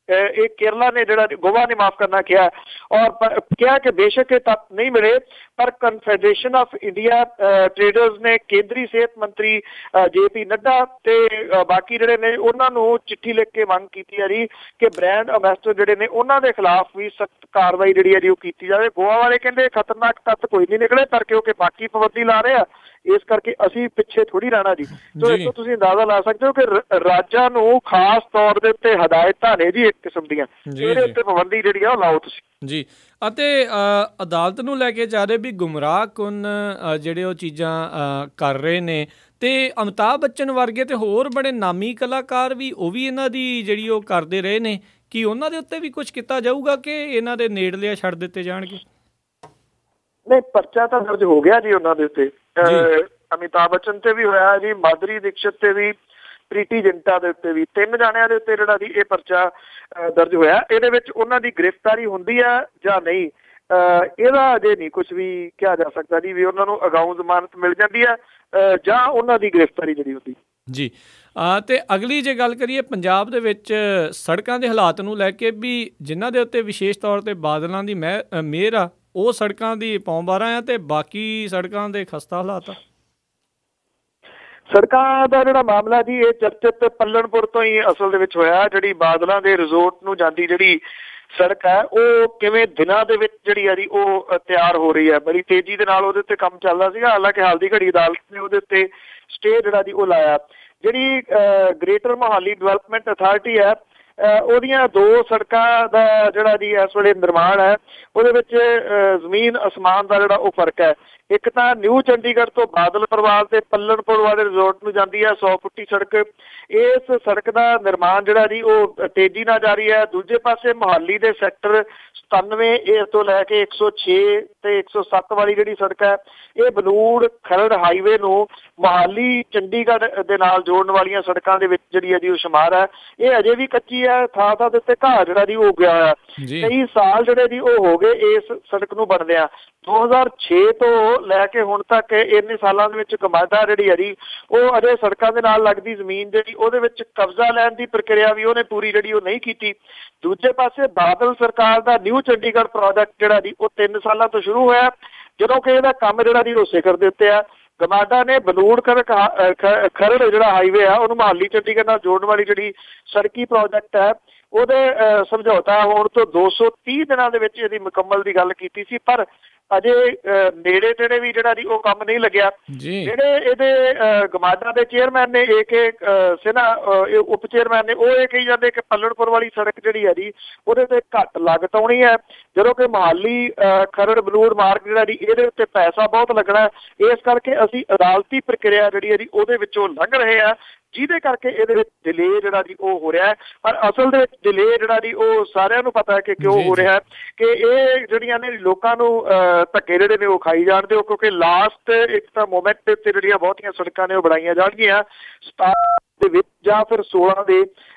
ਇਹ ਕੇਰਲਾ ਨੇ ਜਿਹੜਾ ਗੋਆ ਨੇ ਮਾਫ ਕਰਨਾ ਕਿਹਾ ਔਰ ਕਿਹਾ ਕਿ ਬੇਸ਼ੱਕ ਇਹ ਤੱਤ ਨਹੀਂ ਮਿਲੇ, ਪਰ ਕਨਫੈਡਰੇਸ਼ਨ ਆਫ ਇੰਡੀਆ ਟ੍ਰੇਡਰਸ ਨੇ ਕੇਂਦਰੀ ਸਿਹਤ ਮੰਤਰੀ JP ਨੱਡਾ ਤੇ ਬਾਕੀ ਜਿਹੜੇ ਨੇ ਉਹਨਾਂ ਨੂੰ ਚਿੱਠੀ ਲਿਖ ਕੇ ਮੰਗ ਕੀਤੀ ਹੈ ਜੀ ਕਿ ਬ੍ਰਾਂਡ ਅੰਬੈਸਡਰ ਜਿਹੜੇ ਨੇ ਉਹਨਾਂ ਦੇ ਖਿਲਾਫ ਵੀ ਸਖਤ ਕਾਰਵਾਈ ਜਿਹੜੀ ਹੈ ਜੀ ਉਹ ਕੀਤੀ ਜਾਵੇ। ਗੋਆ ਵਾਲੇ ਕਹਿੰਦੇ ਖਤਰਨਾਕ ਤੱਤ ਕੋਈ ਨਹੀਂ ਨਿਕਲੇ, ਪਰ ਕਿਉਂਕਿ ਬਾਕੀ ਪਾਬੰਦੀ ਲਾ ਰਹੇ ਆ ਇਸ ਕਰਕੇ ਅਸੀਂ ਪਿੱਛੇ ਥੋੜੀ ਰਹਿਣਾ ਜੀ। ਸੋ ਇਸ ਤੋਂ ਤੁਸੀਂ ਅੰਦਾਜ਼ਾ ਲਾ ਸਕਦੇ ਹੋ ਕਿ ਰਾਜਾਂ ਨੂੰ ਖਾਸ ਤੌਰ ਦੇ ਉੱਤੇ ਹਦਾਇਤਾਂ ਨੇ ਜੀ ਇੱਕ ਕਿਸਮ ਦੀਆਂ, ਇਹਦੇ ਉੱਤੇ ਪਾਬੰਦੀ ਜਿਹੜੀ ਆ ਉਹ ਲਾਓ ਤੁਸੀਂ ਜੀ। ਅਤੇ ਅਦਾਲਤ ਨੂੰ ਲੈ ਕੇ ਜਾ ਰਹੇ ਵੀ ਗੁੰਮਰਾਹਕੁੰਨ ਜਿਹੜੇ ਉਹ ਚੀਜ਼ਾਂ ਕਰ ਰਹੇ ਨੇ ਤੇ ਅਮਿਤਾਭ ਬੱਚਨ ਵਰਗੇ ਤੇ ਹੋਰ ਬੜੇ ਨਾਮੀ ਕਲਾਕਾਰ ਵੀ ਉਹ ਵੀ ਇਹਨਾਂ ਦੀ ਜਿਹੜੀ ਉਹ ਕਰਦੇ ਰਹੇ ਨੇ। ਕੀ ਉਹਨਾਂ ਦੇ ਉੱਤੇ ਵੀ ਕੁਝ ਕੀਤਾ ਜਾਊਗਾ ਕਿ ਇਹਨਾਂ ਦੇ ਨੇੜਲੇ ਛੱਡ ਦਿੱਤੇ ਜਾਣਗੇ? ਨਹੀਂ, ਪਰਚਾ ਤਾਂ ਦਰਜ ਹੋ ਗਿਆ ਜੀ ਉਹਨਾਂ ਦੇ ਉੱਤੇ। ਅਮਿਤਾਭ ਬੱਚਨ ਤੇ ਵੀ ਹੋਇਆ ਜੀ, ਮਾਧੁਰੀ ਦੀਕਸ਼ਿਤ ਤੇ ਵੀ, ਪ੍ਰੀਤੀ ਜਿੰਟਾ ਦੇ ਉੱਤੇ ਵੀ, 3 ਜਾਣਿਆਂ ਦੇ ਉੱਤੇ ਜਿਹੜਾ ਜੀ ਇਹ ਪਰਚਾ ਦਰਜ ਹੋਇਆ। ਇਹਦੇ ਵਿੱਚ ਉਹਨਾਂ ਦੀ ਗ੍ਰਿਫਤਾਰੀ ਹੁੰਦੀ ਆ ਜਾਂ ਨਹੀਂ, ਇਹਦਾ ਅਜੇ ਨਹੀਂ ਕੁਝ ਵੀ ਕਿਹਾ ਜਾ ਸਕਦਾ ਜੀ, ਵੀ ਉਹਨਾਂ ਨੂੰ ਅਗਾਊਂ ਜ਼ਮਾਨਤ ਮਿਲ ਜਾਂਦੀ ਆ ਜਾਂ ਉਹਨਾਂ ਦੀ ਗ੍ਰਿਫਤਾਰੀ ਜਿਹੜੀ ਹੁੰਦੀ ਜੀ। ਤੇ ਅਗਲੀ ਜੇ ਗੱਲ ਕਰੀਏ ਪੰਜਾਬ ਦੇ ਵਿੱਚ ਸੜਕਾਂ ਦੇ ਹਾਲਾਤ ਨੂੰ ਲੈ ਕੇ ਵੀ, ਜਿਨ੍ਹਾਂ ਦੇ ਉੱਤੇ ਵਿਸ਼ੇਸ਼ ਤੌਰ 'ਤੇ ਬਾਦਲਾਂ ਦੀ ਮਿਹਰ ਆ, ਉਹ ਸੜਕਾਂ ਦੀ ਪੌਂ-ਬਾਰਾਂ ਆ, ਤੇ ਬਾਕੀ ਸੜਕਾਂ ਦੇ ਖਸਤਾ ਹਾਲਾਤ ਆ। ਸੜਕਾਂ ਦਾ ਜਿਹੜਾ ਮਾਮਲਾ ਜੀ, ਇਹ ਚਰਚਿਤ ਪੱਲਣਪੁਰ ਤੋਂ ਹੀ ਅਸਲ ਦੇ ਵਿੱਚ ਹੋਇਆ। ਜਿਹੜੀ ਬਾਦਲਾਂ ਦੇ ਰਿਜ਼ੋਰਟ ਨੂੰ ਜਾਂਦੀ ਜਿਹੜੀ ਸੜਕ ਹੈ, ਉਹ ਕਿਵੇਂ ਦਿਨਾਂ ਦੇ ਵਿੱਚ ਜਿਹੜੀ ਆ ਜੀ ਉਹ ਤਿਆਰ ਹੋ ਰਹੀ ਹੈ। ਬੜੀ ਤੇਜ਼ੀ ਦੇ ਨਾਲ ਉਹਦੇ ਉੱਤੇ ਕੰਮ ਚੱਲਦਾ ਸੀਗਾ। ਹਾਲਾਂਕਿ ਹਾਲ ਦੀ ਘੜੀ ਅਦਾਲਤ ਨੇ ਉਹਦੇ ਉੱਤੇ ਸਟੇ ਜਿਹੜਾ ਜੀ ਉਹ ਲਾਇਆ। ਜਿਹੜੀ ਗ੍ਰੇਟਰ ਮੋਹਾਲੀ ਡਿਵੈਲਪਮੈਂਟ ਅਥਾਰਟੀ ਹੈ, ਉਹਦੀਆਂ 2 ਸੜਕਾਂ ਦਾ ਜਿਹੜਾ ਜੀ ਇਸ ਵੇਲੇ ਨਿਰਮਾਣ ਹੈ, ਉਹਦੇ ਵਿੱਚ ਜ਼ਮੀਨ ਅਸਮਾਨ ਦਾ ਜਿਹੜਾ ਉਹ ਫਰਕ ਹੈ। ਇੱਕ ਤਾਂ ਨਿਊ ਚੰਡੀਗੜ੍ਹ ਤੋਂ ਬਾਦਲ ਪਰਿਵਾਰ ਦੇ ਪੱਲਣਪੁਰ ਵਾਲੇ ਰਿਜ਼ੋਰਟ ਨੂੰ ਜਾਂਦੀ ਹੈ 100 ਫੁੱਟੀ ਸੜਕ। ਇਸ ਸੜਕ ਦਾ ਨਿਰਮਾਣ ਜਿਹੜਾ ਜੀ ਉਹ ਤੇਜ਼ੀ ਨਾਲ ਜਾਰੀ ਹੈ। ਦੂਜੇ ਪਾਸੇ ਮੋਹਾਲੀ ਦੇ ਸੈਕਟਰ 97 ਇਸ ਤੋਂ ਲੈ ਕੇ 106 ਤੇ 107 ਵਾਲੀ ਜਿਹੜੀ ਸੜਕ ਹੈ, ਇਹ ਬਨੂੜ ਖਰੜ ਹਾਈਵੇ ਨੂੰ ਮੋਹਾਲੀ ਚੰਡੀਗੜ੍ਹ ਦੇ ਨਾਲ ਜੋੜਨ ਵਾਲੀਆਂ ਸੜਕਾਂ ਦੇ ਵਿੱਚ ਜਿਹੜੀ ਹੈ ਜੀ ਉਹ ਸ਼ੁਮਾਰ ਹੈ। ਇਹ ਅਜੇ ਵੀ ਕੱਚੀ ਹੈ, ਥਾਂ ਦੇ ਉੱਤੇ ਘਾਹ ਜਿਹੜਾ ਜੀ ਉਹ ਗਿਆ ਹੋਇਆ। ਕਈ ਸਾਲ ਜਿਹੜੇ ਜੀ ਉਹ ਹੋ ਗਏ ਇਸ ਸੜਕ ਨੂੰ ਬਣਦਿਆਂ। 2006 ਤੋਂ ਲੈ ਕੇ ਹੁਣ ਤੱਕ ਇੰਨੇ ਸਾਲਾਂ ਦੇ ਵਿੱਚ ਗਮਾਡਾ ਜਿਹੜੀ ਹੈ ਜੀ ਉਹ ਅਜੇ ਸੜਕਾਂ ਦੇ ਨਾਲ ਲੱਗਦੀ ਜ਼ਮੀਨ ਜਿਹੜੀ ਉਹਦੇ ਵਿੱਚ ਕਬਜ਼ਾ ਲੈਣ ਦੀ ਪ੍ਰਕਿਰਿਆ ਵੀ ਉਹਨੇ ਪੂਰੀ ਜਿਹੜੀ ਉਹ ਨਹੀਂ ਕੀਤੀ। ਦੂਜੇ ਪਾਸੇ ਬਾਦਲ ਸਰਕਾਰ ਦਾ ਨਿਊ ਚੰਡੀਗੜ੍ਹ ਪ੍ਰੋਜੈਕਟ ਜਿਹੜਾ ਜੀ ਉਹ 3 ਸਾਲਾਂ ਤੋਂ ਸ਼ੁਰੂ ਹੋਇਆ, ਜਦੋਂ ਕਿ ਇਹਦਾ ਕੰਮ ਜਿਹੜਾ ਜੀ ਉਹ ਸਿਖਰ ਦੇ ਉੱਤੇ ਆ। ਗਮਾਡਾ ਨੇ ਬਨੂੜ ਖਰੜ ਜਿਹੜਾ ਹਾਈਵੇ ਆ, ਉਹਨੂੰ ਮੋਹਾਲੀ ਚੰਡੀਗੜ੍ਹ ਨਾਲ ਜੋੜਨ ਵਾਲੀ ਜਿਹੜੀ ਸੜਕੀ ਪ੍ਰੋਜੈਕਟ ਹੈ, ਉਹਦੇ ਸਮਝੌਤਾ ਹੋਣ ਤੋਂ 230 ਦਿਨਾਂ ਦੇ ਵਿੱਚ ਇਹਦੀ ਮੁਕੰਮਲ ਦੀ ਗੱਲ ਕੀਤੀ ਸੀ, ਪਰ ਅਜੇ ਨੇੜੇ ਤੇੜੇ ਵੀ ਜਿਹੜਾ ਜੀ ਉਹ ਕੰਮ ਨਹੀਂ ਲੱਗਿਆ। ਜਿਹੜੇ ਇਹਦੇ ਗਮਾਡਾ ਦੇ ਚੇਅਰਮੈਨ ਨੇ ਸਿਨਹਾ, ਉਪ ਚੇਅਰਮੈਨ ਨੇ, ਉਹ ਇਹ ਕਹੀ ਜਾਂਦੇ ਕਿ ਪੱਲਣਪੁਰ ਵਾਲੀ ਸੜਕ ਜਿਹੜੀ ਹੈ ਜੀ ਉਹਦੇ ਤੇ ਘੱਟ ਲਾਗਤ ਆਉਣੀ ਹੈ, ਜਦੋਂ ਕਿ ਮੋਹਾਲੀ ਖਰੜ ਬਨੂੜ ਮਾਰਗ ਜਿਹੜਾ ਜੀ ਇਹਦੇ ਉੱਤੇ ਪੈਸਾ ਬਹੁਤ ਲੱਗਣਾ। ਇਸ ਕਰਕੇ ਅਸੀਂ ਅਦਾਲਤੀ ਪ੍ਰਕਿਰਿਆ ਜਿਹੜੀ ਹੈ ਜੀ ਉਹਦੇ ਵਿੱਚੋਂ ਲੰਘ ਰਹੇ ਆ, ਜਿਹਦੇ ਕਰਕੇ ਇਹਦੇ ਵਿੱਚ ਡਿਲੇ ਜਿਹੜਾ ਜੀ ਉਹ ਹੋ ਰਿਹਾ ਹੈ। ਪਰ ਅਸਲ ਦੇ ਵਿੱਚ ਡਿਲੇ ਜਿਹੜਾ ਜੀ ਉਹ ਸਾਰਿਆਂ ਨੂੰ ਪਤਾ ਹੈ ਕਿ ਕਿਉਂ ਹੋ ਰਿਹਾ ਹੈ, ਕਿ ਇਹ ਜਿਹੜੀਆਂ ਨੇ ਲੋਕਾਂ ਨੂੰ ਧੱਕੇ ਜਿਹੜੇ ਨੇ ਉਹ ਖਾਈ ਜਾਣਦੇ ਹੋ, ਕਿਉਂਕਿ ਲਾਸਟ ਇੱਕ ਤਾਂ ਮੂਮੈਂਟ ਦੇ ਉੱਤੇ ਜਿਹੜੀਆਂ ਬਹੁਤੀਆਂ ਸੜਕਾਂ ਨੇ ਉਹ ਬਣਾਈਆਂ ਜਾਣਗੀਆਂ 17 ਦੇ ਵਿੱਚ ਜਾਂ ਫਿਰ 16 ਦੇ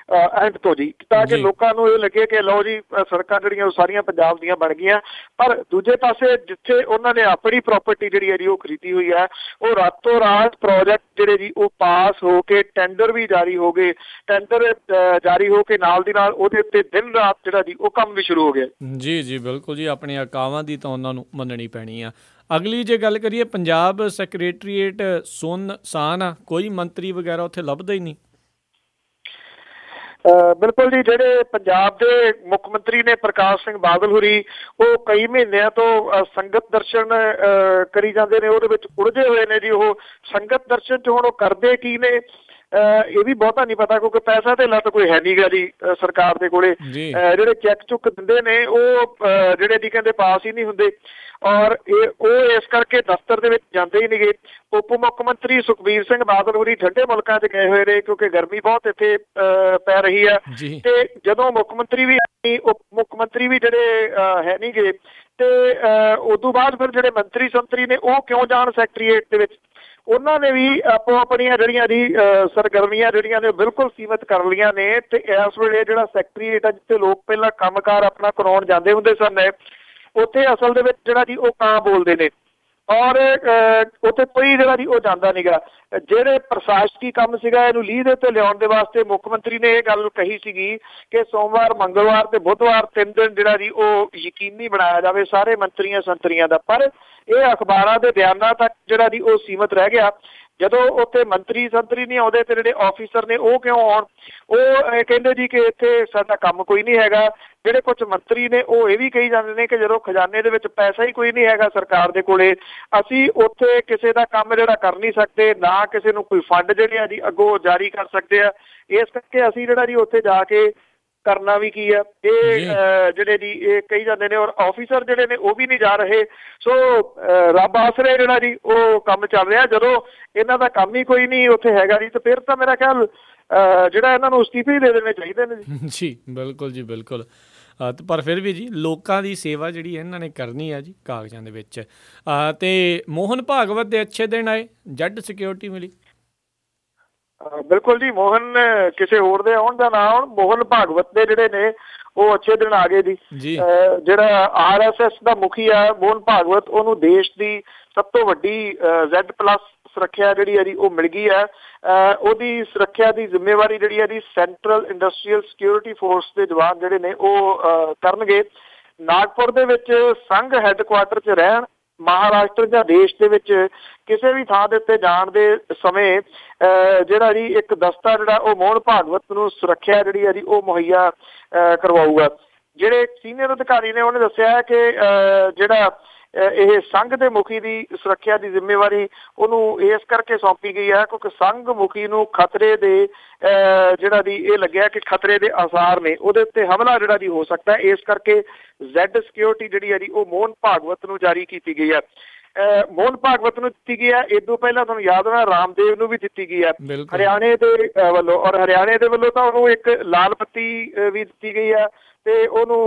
ਐਂਡ ਤੋਂ ਜੀ, ਤਾਂ ਕਿ ਲੋਕਾਂ ਨੂੰ ਇਹ ਲੱਗੇ ਕਿ ਲਓ ਜੀ ਸੜਕਾਂ ਜਿਹੜੀਆਂ ਉਹ ਸਾਰੀਆਂ ਪੰਜਾਬ ਦੀਆਂ ਬਣ ਗਈਆਂ। ਪਰ ਦੂਜੇ ਪਾਸੇ ਜਿੱਥੇ ਉਹਨਾਂ ਨੇ ਆਪਣੀ ਪ੍ਰਾਪਰਟੀ ਜਿਹੜੀ ਹੈ ਜੀ ਉਹ ਖਰੀਦੀ ਹੋਈ ਹੈ, ਉਹ ਰਾਤੋਂ ਰਾਤ ਪ੍ਰੋਜੈਕਟ ਜਿਹੜੇ ਜੀ ਉਹ ਪਾਸ ਹੋ ਕੇ ਟੈਂਡਰ ਵੀ ਜਾਰੀ ਹੋ ਗਏ, ਟੈਂਡਰ ਜਾਰੀ ਹੋ ਕੇ ਨਾਲ ਦੀ ਨਾਲ ਉਹਦੇ ਉੱਤੇ ਦਿਨ ਰਾਤ ਜਿਹੜਾ ਜੀ ਉਹ ਕੰਮ ਵੀ ਸ਼ੁਰੂ ਹੋ ਗਿਆ। ਜੀ ਬਿਲਕੁਲ ਜੀ, ਆਪਣੀਆਂ ਕਾਵਾਂ ਦੀ ਤਾਂ ਉਹਨਾਂ ਨੂੰ ਮੰਨਣੀ ਪੈਣੀ ਆ। ਅਗਲੀ ਜੇ ਗੱਲ ਕਰੀਏ, ਪੰਜਾਬ ਸੈਕਟਰੀਏਟ ਸੁੰਨਸਾਨ ਆ, ਕੋਈ ਮੰਤਰੀ ਵਗੈਰਾ ਉੱਥੇ ਲੱਭਦਾ ਹੀ ਨਹੀਂ। ਬਿਲਕੁਲ ਜੀ, ਜਿਹੜੇ ਪੰਜਾਬ ਦੇ ਮੁੱਖ ਮੰਤਰੀ ਨੇ ਪ੍ਰਕਾਸ਼ ਸਿੰਘ ਬਾਦਲ ਹੋਰੀ, ਉਹ ਕਈ ਮਹੀਨਿਆਂ ਤੋਂ ਸੰਗਤ ਦਰਸ਼ਨ ਕਰੀ ਜਾਂਦੇ ਨੇ, ਉਹਦੇ ਵਿੱਚ ਉਲਝੇ ਹੋਏ ਨੇ ਜੀ। ਉਹ ਸੰਗਤ ਦਰਸ਼ਨ 'ਚ ਹੁਣ ਉਹ ਕਰਦੇ ਕੀ ਨੇ ਇਹ ਵੀ ਬਹੁਤਾ ਨਹੀਂ ਪਤਾ, ਕਿਉਂਕਿ ਪੈਸਾ ਧੇਲਾ ਤਾਂ ਕੋਈ ਹੈ ਨਹੀਂ ਗਾ ਜੀ ਸਰਕਾਰ ਦੇ ਕੋਲੇ। ਜਿਹੜੇ ਚੈੱਕ ਚੁੱਕ ਦਿੰਦੇ ਨੇ ਉਹ ਜਿਹੜੇ ਦੀ ਕਹਿੰਦੇ ਪਾਸ ਹੀ ਨਹੀਂ ਹੁੰਦੇ, ਔਰ ਉਹ ਇਸ ਕਰਕੇ ਦਫ਼ਤਰ ਦੇ ਵਿੱਚ ਜਾਂਦੇ ਹੀ ਨਹੀਂ ਗਏ। ਉਪ ਮੁੱਖ ਮੰਤਰੀ ਸੁਖਬੀਰ ਸਿੰਘ ਬਾਦਲ ਹੋਰੀ ਠੰਡੇ ਮੁਲਕਾਂ 'ਚ ਗਏ ਹੋਏ ਨੇ, ਕਿਉਂਕਿ ਗਰਮੀ ਬਹੁਤ ਇੱਥੇ ਪੈ ਰਹੀ ਹੈ। ਤੇ ਜਦੋਂ ਮੁੱਖ ਮੰਤਰੀ ਵੀ ਉਪ ਮੁੱਖ ਮੰਤਰੀ ਵੀ ਜਿਹੜੇ ਹੈ ਨਹੀਂ ਗਏ, ਤੇ ਉਦੋਂ ਬਾਅਦ ਫਿਰ ਜਿਹੜੇ ਮੰਤਰੀ ਸੰਤਰੀ ਨੇ ਉਹ ਕਿਉਂ ਜਾਣ ਸੈਕਟਰੀਏਟ ਦੇ ਵਿੱਚ। ਉਹਨਾਂ ਨੇ ਵੀ ਆਪੋ ਆਪਣੀਆਂ ਜਿਹੜੀਆਂ ਜੀ ਸਰਗਰਮੀਆਂ ਜਿਹੜੀਆਂ ਨੇ ਬਿਲਕੁਲ ਸੀਮਿਤ ਕਰ ਲਈਆਂ ਨੇ। ਤੇ ਇਸ ਵੇਲੇ ਜਿਹੜਾ ਸੈਕਟਰੀਏਟ ਆ, ਜਿੱਥੇ ਲੋਕ ਪਹਿਲਾਂ ਕੰਮਕਾਰ ਆਪਣਾ ਕਰਾਉਣ ਜਾਂਦੇ ਹੁੰਦੇ ਸਨ, ਉੱਥੇ ਅਸਲ ਦੇ ਵਿੱਚ ਜਿਹੜਾ ਜੀ ਉਹ ਕਾਂ ਬੋਲਦੇ ਨੇ, ਔਰ ਉੱਥੇ ਕੋਈ ਜਿਹੜਾ ਜੀ ਉਹ ਜਾਂਦਾ ਨਹੀਂ ਗਾ। ਜਿਹੜੇ ਪ੍ਰਸ਼ਾਸਕੀ ਕੰਮ ਸੀਗਾ ਇਹਨੂੰ ਲੀਹ ਦੇ ਉੱਤੇ ਲਿਆਉਣ ਦੇ ਵਾਸਤੇ ਮੁੱਖ ਮੰਤਰੀ ਨੇ ਇਹ ਗੱਲ ਕਹੀ ਸੀਗੀ ਕਿ ਸੋਮਵਾਰ, ਮੰਗਲਵਾਰ ਤੇ ਬੁੱਧਵਾਰ 3 ਦਿਨ ਜਿਹੜਾ ਜੀ ਉਹ ਯਕੀਨੀ ਬਣਾਇਆ ਜਾਵੇ ਸਾਰੇ ਮੰਤਰੀਆਂ ਸੰਤਰੀਆਂ ਦਾ। ਪਰ ਇਹ ਅਖਬਾਰਾਂ ਦੇ ਬਿਆਨਾਂ ਤੱਕ ਜਿਹੜਾ ਜੀ ਉਹ ਸੀਮਤ ਰਹਿ ਗਿਆ। ਜਦੋਂ ਉੱਥੇ ਮੰਤਰੀ ਸੰਤਰੀ ਨਹੀਂ ਆਉਂਦੇ ਤੇ ਜਿਹੜੇ ਆਫਿਸਰ ਨੇ ਉਹ ਕਿਉਂ ਆਉਣ? ਉਹ ਕਹਿੰਦੇ ਜੀ ਕਿ ਇੱਥੇ ਸਾਡਾ ਕੰਮ ਕੋਈ ਨਹੀਂ ਹੈਗਾ। ਜਿਹੜੇ ਕੁਝ ਮੰਤਰੀ ਨੇ ਉਹ ਇਹ ਵੀ ਕਹੀ ਜਾਂਦੇ ਨੇ ਕਿ ਜਦੋਂ ਖਜ਼ਾਨੇ ਦੇ ਵਿੱਚ ਪੈਸਾ ਹੀ ਕੋਈ ਨਹੀਂ ਹੈਗਾ ਸਰਕਾਰ ਦੇ ਕੋਲੇ, ਅਸੀਂ ਉੱਥੇ ਕਿਸੇ ਦਾ ਕੰਮ ਜਿਹੜਾ ਕਰ ਨਹੀਂ ਸਕਦੇ, ਨਾ ਕਿਸੇ ਨੂੰ ਕੋਈ ਫੰਡ ਜਿਹੜੇ ਆ ਜੀ ਅੱਗੋਂ ਜਾਰੀ ਕਰ ਸਕਦੇ ਆ। ਇਸ ਕਰਕੇ ਅਸੀਂ ਜਿਹੜਾ ਜੀ ਉੱਥੇ ਜਾ ਕੇ ਕਰਨਾ ਵੀ ਕੀ ਹੈ ਇਹ ਜਿਹੜੇ ਜੀ ਇਹ ਕਹੀ ਜਾਂਦੇ ਨੇ, ਔਰ ਆਫੀਸਰ ਜਿਹੜੇ ਨੇ ਉਹ ਵੀ ਨਹੀਂ ਜਾ ਰਹੇ। ਸੋ ਰੱਬ ਆਸਰੇ ਜਿਹੜਾ ਜੀ ਉਹ ਕੰਮ ਚੱਲ ਰਿਹਾ। ਜਦੋਂ ਇਹਨਾਂ ਦਾ ਕੰਮ ਹੀ ਕੋਈ ਨਹੀਂ ਉੱਥੇ ਹੈਗਾ ਜੀ, ਤੇ ਫਿਰ ਤਾਂ ਮੇਰਾ ਖਿਆਲ ਜਿਹੜਾ ਇਹਨਾਂ ਨੂੰ ਅਸਤੀਫੇ ਦੇ ਦੇਣੇ ਚਾਹੀਦੇ ਨੇ ਜੀ। ਜੀ ਬਿਲਕੁਲ ਜੀ ਬਿਲਕੁਲ। ਪਰ ਫਿਰ ਵੀ ਜੀ ਲੋਕਾਂ ਦੀ ਸੇਵਾ ਜਿਹੜੀ ਇਹਨਾਂ ਨੇ ਕਰਨੀ ਆ ਜੀ ਕਾਗਜ਼ਾਂ ਦੇ ਵਿੱਚ। ਅਤੇ ਮੋਹਨ ਭਾਗਵਤ ਦੇ ਅੱਛੇ ਦਿਨ ਆਏ, ਜੱਡ ਸਿਕਿਉਰਿਟੀ ਮਿਲੀ। ਬਿਲਕੁਲ ਜੀ, ਮੋਹਨ ਕਿਸੇ ਹੋਰ ਦੇ ਆਉਣ ਦਾ ਨਾ ਆਉਣ, ਮੋਹਨ ਭਾਗਵਤ ਦੇ ਜਿਹੜੇ ਨੇ ਉਹ ਅੱਛੇ ਦਿਨ ਆ ਗਏ ਜੀ। ਜਿਹੜਾ RSS ਦਾ ਮੁਖੀ ਆ ਮੋਹਨ ਭਾਗਵਤ, ਉਹਨੂੰ ਦੇਸ਼ ਦੀ ਸਭ ਤੋਂ ਵੱਡੀ Z+ ਸੁਰੱਖਿਆ ਜਿਹੜੀ ਹੈ ਜੀ ਉਹ ਮਿਲ ਗਈ ਹੈ। ਉਹਦੀ ਸੁਰੱਖਿਆ ਦੀ ਜ਼ਿੰਮੇਵਾਰੀ ਜਿਹੜੀ ਹੈ ਜੀ ਸੈਂਟਰਲ ਇੰਡਸਟਰੀਅਲ ਸਿਕਿਉਰਿਟੀ ਫੋਰਸ ਦੇ ਜਵਾਨ ਜਿਹੜੇ ਨੇ ਉਹ ਕਰਨਗੇ। ਨਾਗਪੁਰ ਦੇ ਵਿੱਚ ਸੰਘ ਹੈੱਡਕੁਆਟਰ 'ਚ ਰਹਿਣ, ਮਹਾਰਾਸ਼ਟਰ ਜਾਂ ਦੇਸ਼ ਦੇ ਵਿੱਚ ਕਿਸੇ ਵੀ ਥਾਂ ਦੇ ਉੱਤੇ ਜਾਣ ਦੇ ਸਮੇਂ ਜਿਹੜਾ ਜੀ ਇੱਕ ਦਸਤਾ ਜਿਹੜਾ ਉਹ ਮੋਹਨ ਭਾਗਵਤ ਨੂੰ ਸੁਰੱਖਿਆ ਜਿਹੜੀ ਹੈ ਜੀ ਉਹ ਮੁਹੱਈਆ ਕਰਵਾਊਗਾ। ਜਿਹੜੇ ਸੀਨੀਅਰ ਅਧਿਕਾਰੀ ਨੇ ਉਹਨੇ ਦੱਸਿਆ ਹੈ ਕਿ ਜਿਹੜਾ ਇਹ ਸੰਘ ਦੇ ਮੁਖੀ ਦੀ ਸੁਰੱਖਿਆ ਦੀ ਜ਼ਿੰਮੇਵਾਰੀ ਉਹਨੂੰ ਇਸ ਕਰਕੇ ਸੌਂਪੀ ਗਈ ਹੈ ਕਿਉਂਕਿ ਸੰਘ ਮੁਖੀ ਨੂੰ ਖਤਰੇ ਦੇ ਜਿਹੜਾ ਦੀ ਇਹ ਲੱਗਿਆ ਕਿ ਖਤਰੇ ਦੇ ਆਸਾਰ ਨੇ, ਉਹਦੇ ਉੱਤੇ ਹਮਲਾ ਜਿਹੜਾ ਜੀ ਹੋ ਸਕਦਾ। ਇਸ ਕਰਕੇ Z ਸਿਕਿਉਰਿਟੀ ਜਿਹੜੀ ਹੈ ਜੀ ਉਹ ਮੋਹਨ ਭਾਗਵਤ ਨੂੰ ਜਾਰੀ ਕੀਤੀ ਗਈ ਹੈ। ਮੋਹਨ ਭਾਗਵਤ ਨੂੰ ਦਿੱਤੀ ਗਈ ਹੈ। ਇਹ ਤੋਂ ਪਹਿਲਾਂ ਤੁਹਾਨੂੰ ਯਾਦ ਹੋਣਾ ਰਾਮਦੇਵ ਨੂੰ ਵੀ ਦਿੱਤੀ ਗਈ ਹੈ ਹਰਿਆਣੇ ਦੇ ਵੱਲੋਂ, ਔਰ ਹਰਿਆਣੇ ਦੇ ਵੱਲੋਂ ਤਾਂ ਉਹਨੂੰ ਇੱਕ ਲਾਲ ਬੱਤੀ ਵੀ ਦਿੱਤੀ ਗਈ ਹੈ ਤੇ ਉਹਨੂੰ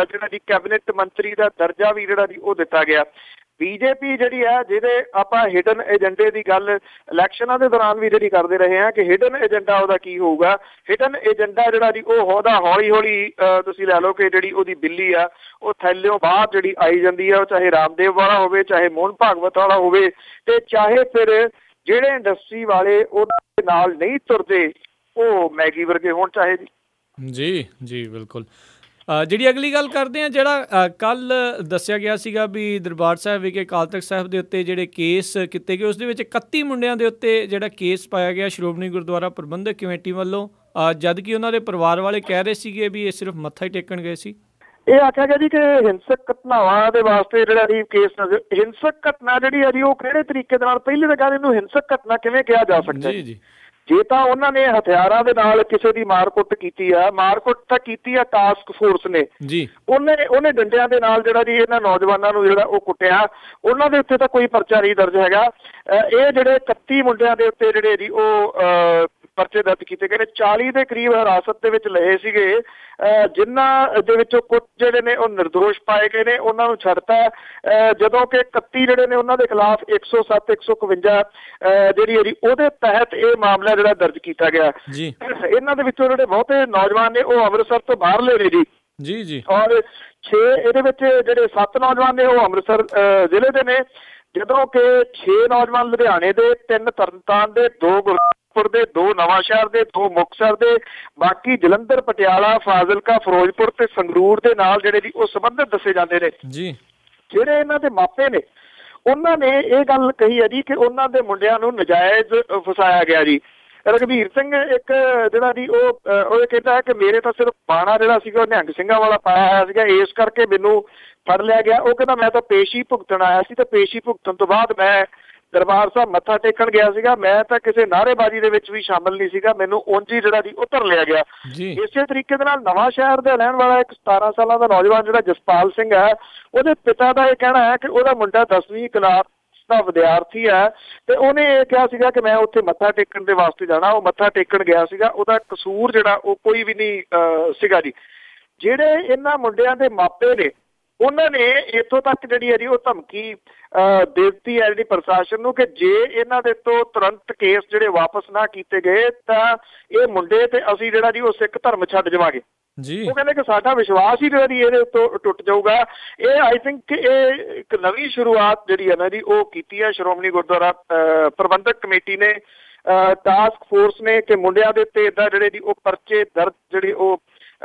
ਜਿਹੜਾ ਜੀ ਕੈਬਨਿਟ ਮੰਤਰੀ ਦਾ ਦਰਜਾ ਵੀ ਜਿਹੜਾ ਜੀ ਉਹ ਦਿੱਤਾ ਗਿਆ। BJP ਜਿਹੜੀ ਹੈ, ਜਿਹਦੇ ਆਪਾਂ ਹਿਡਨ ਏਜੰਡੇ ਦੀ ਗੱਲ ਇਲੈਕਸ਼ਨਾਂ ਦੇ ਦੌਰਾਨ ਵੀ ਜਿਹੜੀ ਕਰਦੇ ਰਹੇ ਹਾਂ ਕਿ ਹਿਡਨ ਏਜੰਡਾ ਉਹਦਾ ਕੀ ਹੋਊਗਾ। ਹਿਡਨ ਏਜੰਡਾ ਜਿਹੜਾ ਜੀ ਉਹ ਉਹਦਾ ਹੌਲੀ ਹੌਲੀ ਤੁਸੀਂ ਲੈ ਲਓ ਕਿ ਜਿਹੜੀ ਉਹਦੀ ਬਿੱਲੀ ਆ ਉਹ ਥੈਲਿਓਂ ਬਾਹਰ ਜਿਹੜੀ ਆਈ ਜਾਂਦੀ ਹੈ, ਉਹ ਚਾਹੇ ਰਾਮਦੇਵ ਵਾਲਾ ਹੋਵੇ, ਚਾਹੇ ਮੋਹਨ ਭਾਗਵਤ ਵਾਲਾ ਹੋਵੇ, ਤੇ ਚਾਹੇ ਫਿਰ ਜਿਹੜੇ ਇੰਡਸਟਰੀ ਵਾਲੇ ਉਹਨਾਂ ਦੇ ਨਾਲ ਨਹੀਂ ਤੁਰਦੇ ਉਹ ਮੈਗੀ ਵਰਗੇ ਹੋਣ ਚਾਹੇ ਜੀ। ਜੀ ਜੀ ਬਿਲਕੁਲ। ਜਿਹੜੀ ਅਗਲੀ ਗੱਲ ਕਰਦੇ ਹਾਂ, ਜਿਹੜਾ ਕੱਲ੍ਹ ਦੱਸਿਆ ਗਿਆ ਸੀਗਾ ਵੀ ਦਰਬਾਰ ਸਾਹਿਬ ਵਿਖੇ ਅਕਾਲ ਤਖ਼ਤ ਸਾਹਿਬ ਦੇ ਉੱਤੇ ਜਿਹੜੇ ਕੇਸ ਕੀਤੇ ਗਏ, ਉਸ ਦੇ ਵਿੱਚ 31 ਮੁੰਡਿਆਂ ਦੇ ਉੱਤੇ ਜਿਹੜਾ ਕੇਸ ਪਾਇਆ ਗਿਆ ਸ਼੍ਰੋਮਣੀ ਗੁਰਦੁਆਰਾ ਪ੍ਰਬੰਧਕ ਕਮੇਟੀ ਵੱਲੋਂ, ਜਦ ਕਿ ਉਹਨਾਂ ਦੇ ਪਰਿਵਾਰ ਵਾਲੇ ਕਹਿ ਰਹੇ ਸੀਗੇ ਵੀ ਇਹ ਸਿਰਫ ਮੱਥਾ ਹੀ ਟੇਕਣ ਗਏ ਸੀ। ਇਹ ਆਖਿਆ ਗਿਆ ਜੀ ਕਿ ਹਿੰਸਕ ਘਟਨਾਵਾਂ ਦੇ ਵਾਸਤੇ ਜਿਹੜਾ ਜੀ ਕੇਸ ਹਿੰਸਕ ਘਟਨਾ ਜਿਹੜੀ ਹੈ ਜੀ ਉਹ ਕਿਹੜੇ ਤਰੀਕੇ ਦੇ ਨਾਲ, ਪਹਿਲੀ ਤਾਂ ਗੱਲ ਇਹਨੂੰ ਹਿੰਸਕ ਘਟਨਾ ਕਿਵੇਂ ਕਿਹਾ ਜਾ ਸਕਦਾ ਜੀ। ਜੀ ਜੇ ਤਾਂ ਉਹਨਾਂ ਨੇ ਹਥਿਆਰਾਂ ਦੇ ਨਾਲ ਕਿਸੇ ਦੀ ਮਾਰਕੁੱਟ ਕੀਤੀ ਆ, ਮਾਰਕੁੱਟ ਤਾਂ ਕੀਤੀ ਆ ਟਾਸਕ ਫੋਰਸ ਨੇ ਜੀ, ਉਹਨੇ ਡੰਡਿਆਂ ਦੇ ਨਾਲ ਜਿਹੜਾ ਜੀ ਇਹਨਾਂ ਨੌਜਵਾਨਾਂ ਨੂੰ ਜਿਹੜਾ ਉਹ ਕੁੱਟਿਆ, ਉਹਨਾਂ ਦੇ ਉੱਤੇ ਤਾਂ ਕੋਈ ਪਰਚਾ ਨਹੀਂ ਦਰਜ ਹੈਗਾ। ਇਹ ਜਿਹੜੇ 31 ਮੁੰਡਿਆਂ ਦੇ ਉੱਤੇ ਜਿਹੜੇ ਜੀ ਉਹ ਪਰਚੇ ਦਰਜ ਕੀਤੇ ਗਏ ਨੇ, 40 ਦੇ ਕਰੀਬ ਹਿਰਾਸਤ ਦੇ ਵਿੱਚ ਲਏ ਸੀਗੇ, ਜਿਨ੍ਹਾਂ ਦੇ ਵਿੱਚੋਂ ਕੁਝ ਜਿਹੜੇ ਨੇ ਉਹ ਨਿਰਦੋਸ਼ ਪਾਏ ਗਏ ਨੇ, ਉਹਨਾਂ ਨੂੰ ਛੱਡਤਾ, ਜਦੋਂ ਕਿ 31 ਜਿਹੜੇ ਨੇ ਉਹਨਾਂ ਦੇ ਖਿਲਾਫ 107 151 ਜਿਹੜੀ ਹੈ ਜੀ ਉਹਦੇ ਤਹਿਤ ਇਹ ਮਾਮਲਾ ਜਿਹੜਾ ਦਰਜ ਕੀਤਾ ਗਿਆ ਜੀ। ਇਹਨਾਂ ਦੇ ਵਿੱਚੋਂ ਜਿਹੜੇ ਬਹੁਤੇ ਨੌਜਵਾਨ ਨੇ ਉਹ ਅੰਮ੍ਰਿਤਸਰ ਤੋਂ ਬਾਹਰਲੇ ਨੇ ਜੀ। ਜੀ ਜੀ। ਔਰ 6 ਇਹਦੇ ਵਿੱਚ ਜਿਹੜੇ 7 ਨੌਜਵਾਨ ਨੇ ਉਹ ਅੰਮ੍ਰਿਤਸਰ ਜ਼ਿਲ੍ਹੇ ਦੇ ਨੇ, ਜਦੋਂ ਕਿ 6 ਨੌਜਵਾਨ ਲੁਧਿਆਣੇ ਦੇ, 3 ਤਰਨਤਾਰਨ ਦੇ, 2 ਗੁਰਦਾਸਪੁਰ ਦੇ, 2 ਨਵਾਂਸ਼ਹਿਰ ਦੇ, 2 ਮੁਕਤਸਰ ਦੇ, ਬਾਕੀ ਜਲੰਧਰ, ਪਟਿਆਲਾ, ਫਾਜ਼ਿਲਕਾ, ਫਿਰੋਜ਼ਪੁਰ ਤੇ ਸੰਗਰੂਰ ਦੇ ਨਾਲ ਜਿਹੜੇ ਜੀ ਉਹ ਸੰਬੰਧਿਤ ਦੱਸੇ ਜਾਂਦੇ ਨੇ ਜੀ। ਜਿਹੜੇ ਇਹਨਾਂ ਦੇ ਮਾਪੇ ਨੇ ਉਹਨਾਂ ਨੇ ਇਹ ਗੱਲ ਕਹੀ ਹੈ ਜੀ ਕਿ ਉਹਨਾਂ ਦੇ ਮੁੰਡਿਆਂ ਨੂੰ ਨਜਾਇਜ਼ ਫਸਾਇਆ ਗਿਆ ਜੀ। ਰਘਬੀਰ ਸਿੰਘ ਇੱਕ ਜਿਹੜਾ ਜੀ ਉਹ ਕਹਿੰਦਾ ਹੈ ਕਿ ਮੇਰੇ ਤਾਂ ਸਿਰਫ ਬਾਣਾ ਜਿਹੜਾ ਸੀਗਾ ਉਹ ਨਿਹੰਗ ਸਿੰਘਾਂ ਵਾਲਾ ਪਾਇਆ ਹੋਇਆ ਸੀਗਾ, ਇਸ ਕਰਕੇ ਮੈਨੂੰ ਫੜ ਲਿਆ ਗਿਆ। ਉਹ ਕਹਿੰਦਾ ਮੈਂ ਤਾਂ ਪੇਸ਼ੀ ਭੁਗਤਣ ਆਇਆ ਸੀ, ਤੇ ਪੇਸ਼ੀ ਭੁਗਤਣ ਤੋਂ ਬਾਅਦ ਮੈਂ ਦਰਬਾਰ ਸਾਹਿਬ ਮੱਥਾ ਟੇਕਣ ਗਿਆ ਸੀਗਾ, ਮੈਂ ਤਾਂ ਕਿਸੇ ਨਾਅਰੇਬਾਜ਼ੀ ਦੇ ਵਿੱਚ ਵੀ ਸ਼ਾਮਲ ਨਹੀਂ ਸੀਗਾ, ਮੈਨੂੰ ਉਂਝ ਹੀ ਜਿਹੜਾ ਜੀ ਉਤਰ ਲਿਆ ਗਿਆ। ਇਸੇ ਤਰੀਕੇ ਦੇ ਨਾਲ ਨਵਾਂ ਸ਼ਹਿਰ ਦਾ ਰਹਿਣ ਵਾਲਾ ਇੱਕ 17 ਸਾਲਾਂ ਦਾ ਨੌਜਵਾਨ ਜਿਹੜਾ ਜਸਪਾਲ ਸਿੰਘ ਹੈ, ਉਹਦੇ ਪਿਤਾ ਦਾ ਇਹ ਕਹਿਣਾ ਹੈ ਕਿ ਉਹਦਾ ਮੁੰਡਾ 10ਵੀਂ ਕਲਾਸ ਦਾ ਵਿਦਿਆਰਥੀ ਹੈ ਤੇ ਉਹਨੇ ਇਹ ਕਿਹਾ ਸੀਗਾ ਕਿ ਮੈਂ ਉੱਥੇ ਮੱਥਾ ਟੇਕਣ ਦੇ ਵਾਸਤੇ ਜਾਣਾ। ਉਹ ਮੱਥਾ ਟੇਕਣ ਗਿਆ ਸੀਗਾ, ਉਹਦਾ ਕਸੂਰ ਜਿਹੜਾ ਉਹ ਕੋਈ ਵੀ ਨਹੀਂ ਸੀਗਾ ਜੀ। ਜਿਹੜੇ ਇਹਨਾਂ ਮੁੰਡਿਆਂ ਦੇ ਮਾਪੇ ਨੇ ਉਹਨਾਂ ਨੇ ਇੱਥੋਂ ਤੱਕ ਜਿਹੜੀ ਹੈ ਜੀ ਉਹ ਧਮਕੀ ਦੇ ਦਿੱਤੀ ਹੈ ਜਿਹੜੀ ਪ੍ਰਸ਼ਾਸਨ ਨੂੰ ਕਿ ਜੇ ਇਹਨਾਂ ਦੇ ਤੋਂ ਤੁਰੰਤ ਕੇਸ ਜਿਹੜੇ ਵਾਪਸ ਨਾ ਕੀਤੇ ਗਏ ਤਾਂ ਇਹ ਮੁੰਡੇ ਤੇ ਅਸੀਂ ਜਿਹੜਾ ਜੀ ਉਹ ਸਿੱਖ ਧਰਮ ਛੱਡ ਜਾਵਾਂਗੇ ਜੀ। ਉਹ ਕਹਿੰਦੇ ਕਿ ਸਾਡਾ ਵਿਸ਼ਵਾਸ ਹੀ ਜਿਹੜਾ ਜੀ ਇਹਦੇ ਉੱਤੋਂ ਟੁੱਟ ਜਾਊਗਾ। ਇਹ ਆਈ ਥਿੰਕ ਇਹ ਇੱਕ ਨਵੀਂ ਸ਼ੁਰੂਆਤ ਜਿਹੜੀ ਹੈ ਨਾ ਜੀ ਉਹ ਕੀਤੀ ਹੈ ਸ਼੍ਰੋਮਣੀ ਗੁਰਦੁਆਰਾ ਪ੍ਰਬੰਧਕ ਕਮੇਟੀ ਨੇ, ਟਾਸਕ ਫੋਰਸ ਨੇ, ਕਿ ਮੁੰਡਿਆਂ ਦੇ ਉੱਤੇ ਇੱਦਾਂ ਜਿਹੜੇ ਜੀ ਉਹ ਪਰਚੇ ਦਰਜ ਜਿਹੜੇ ਉਹ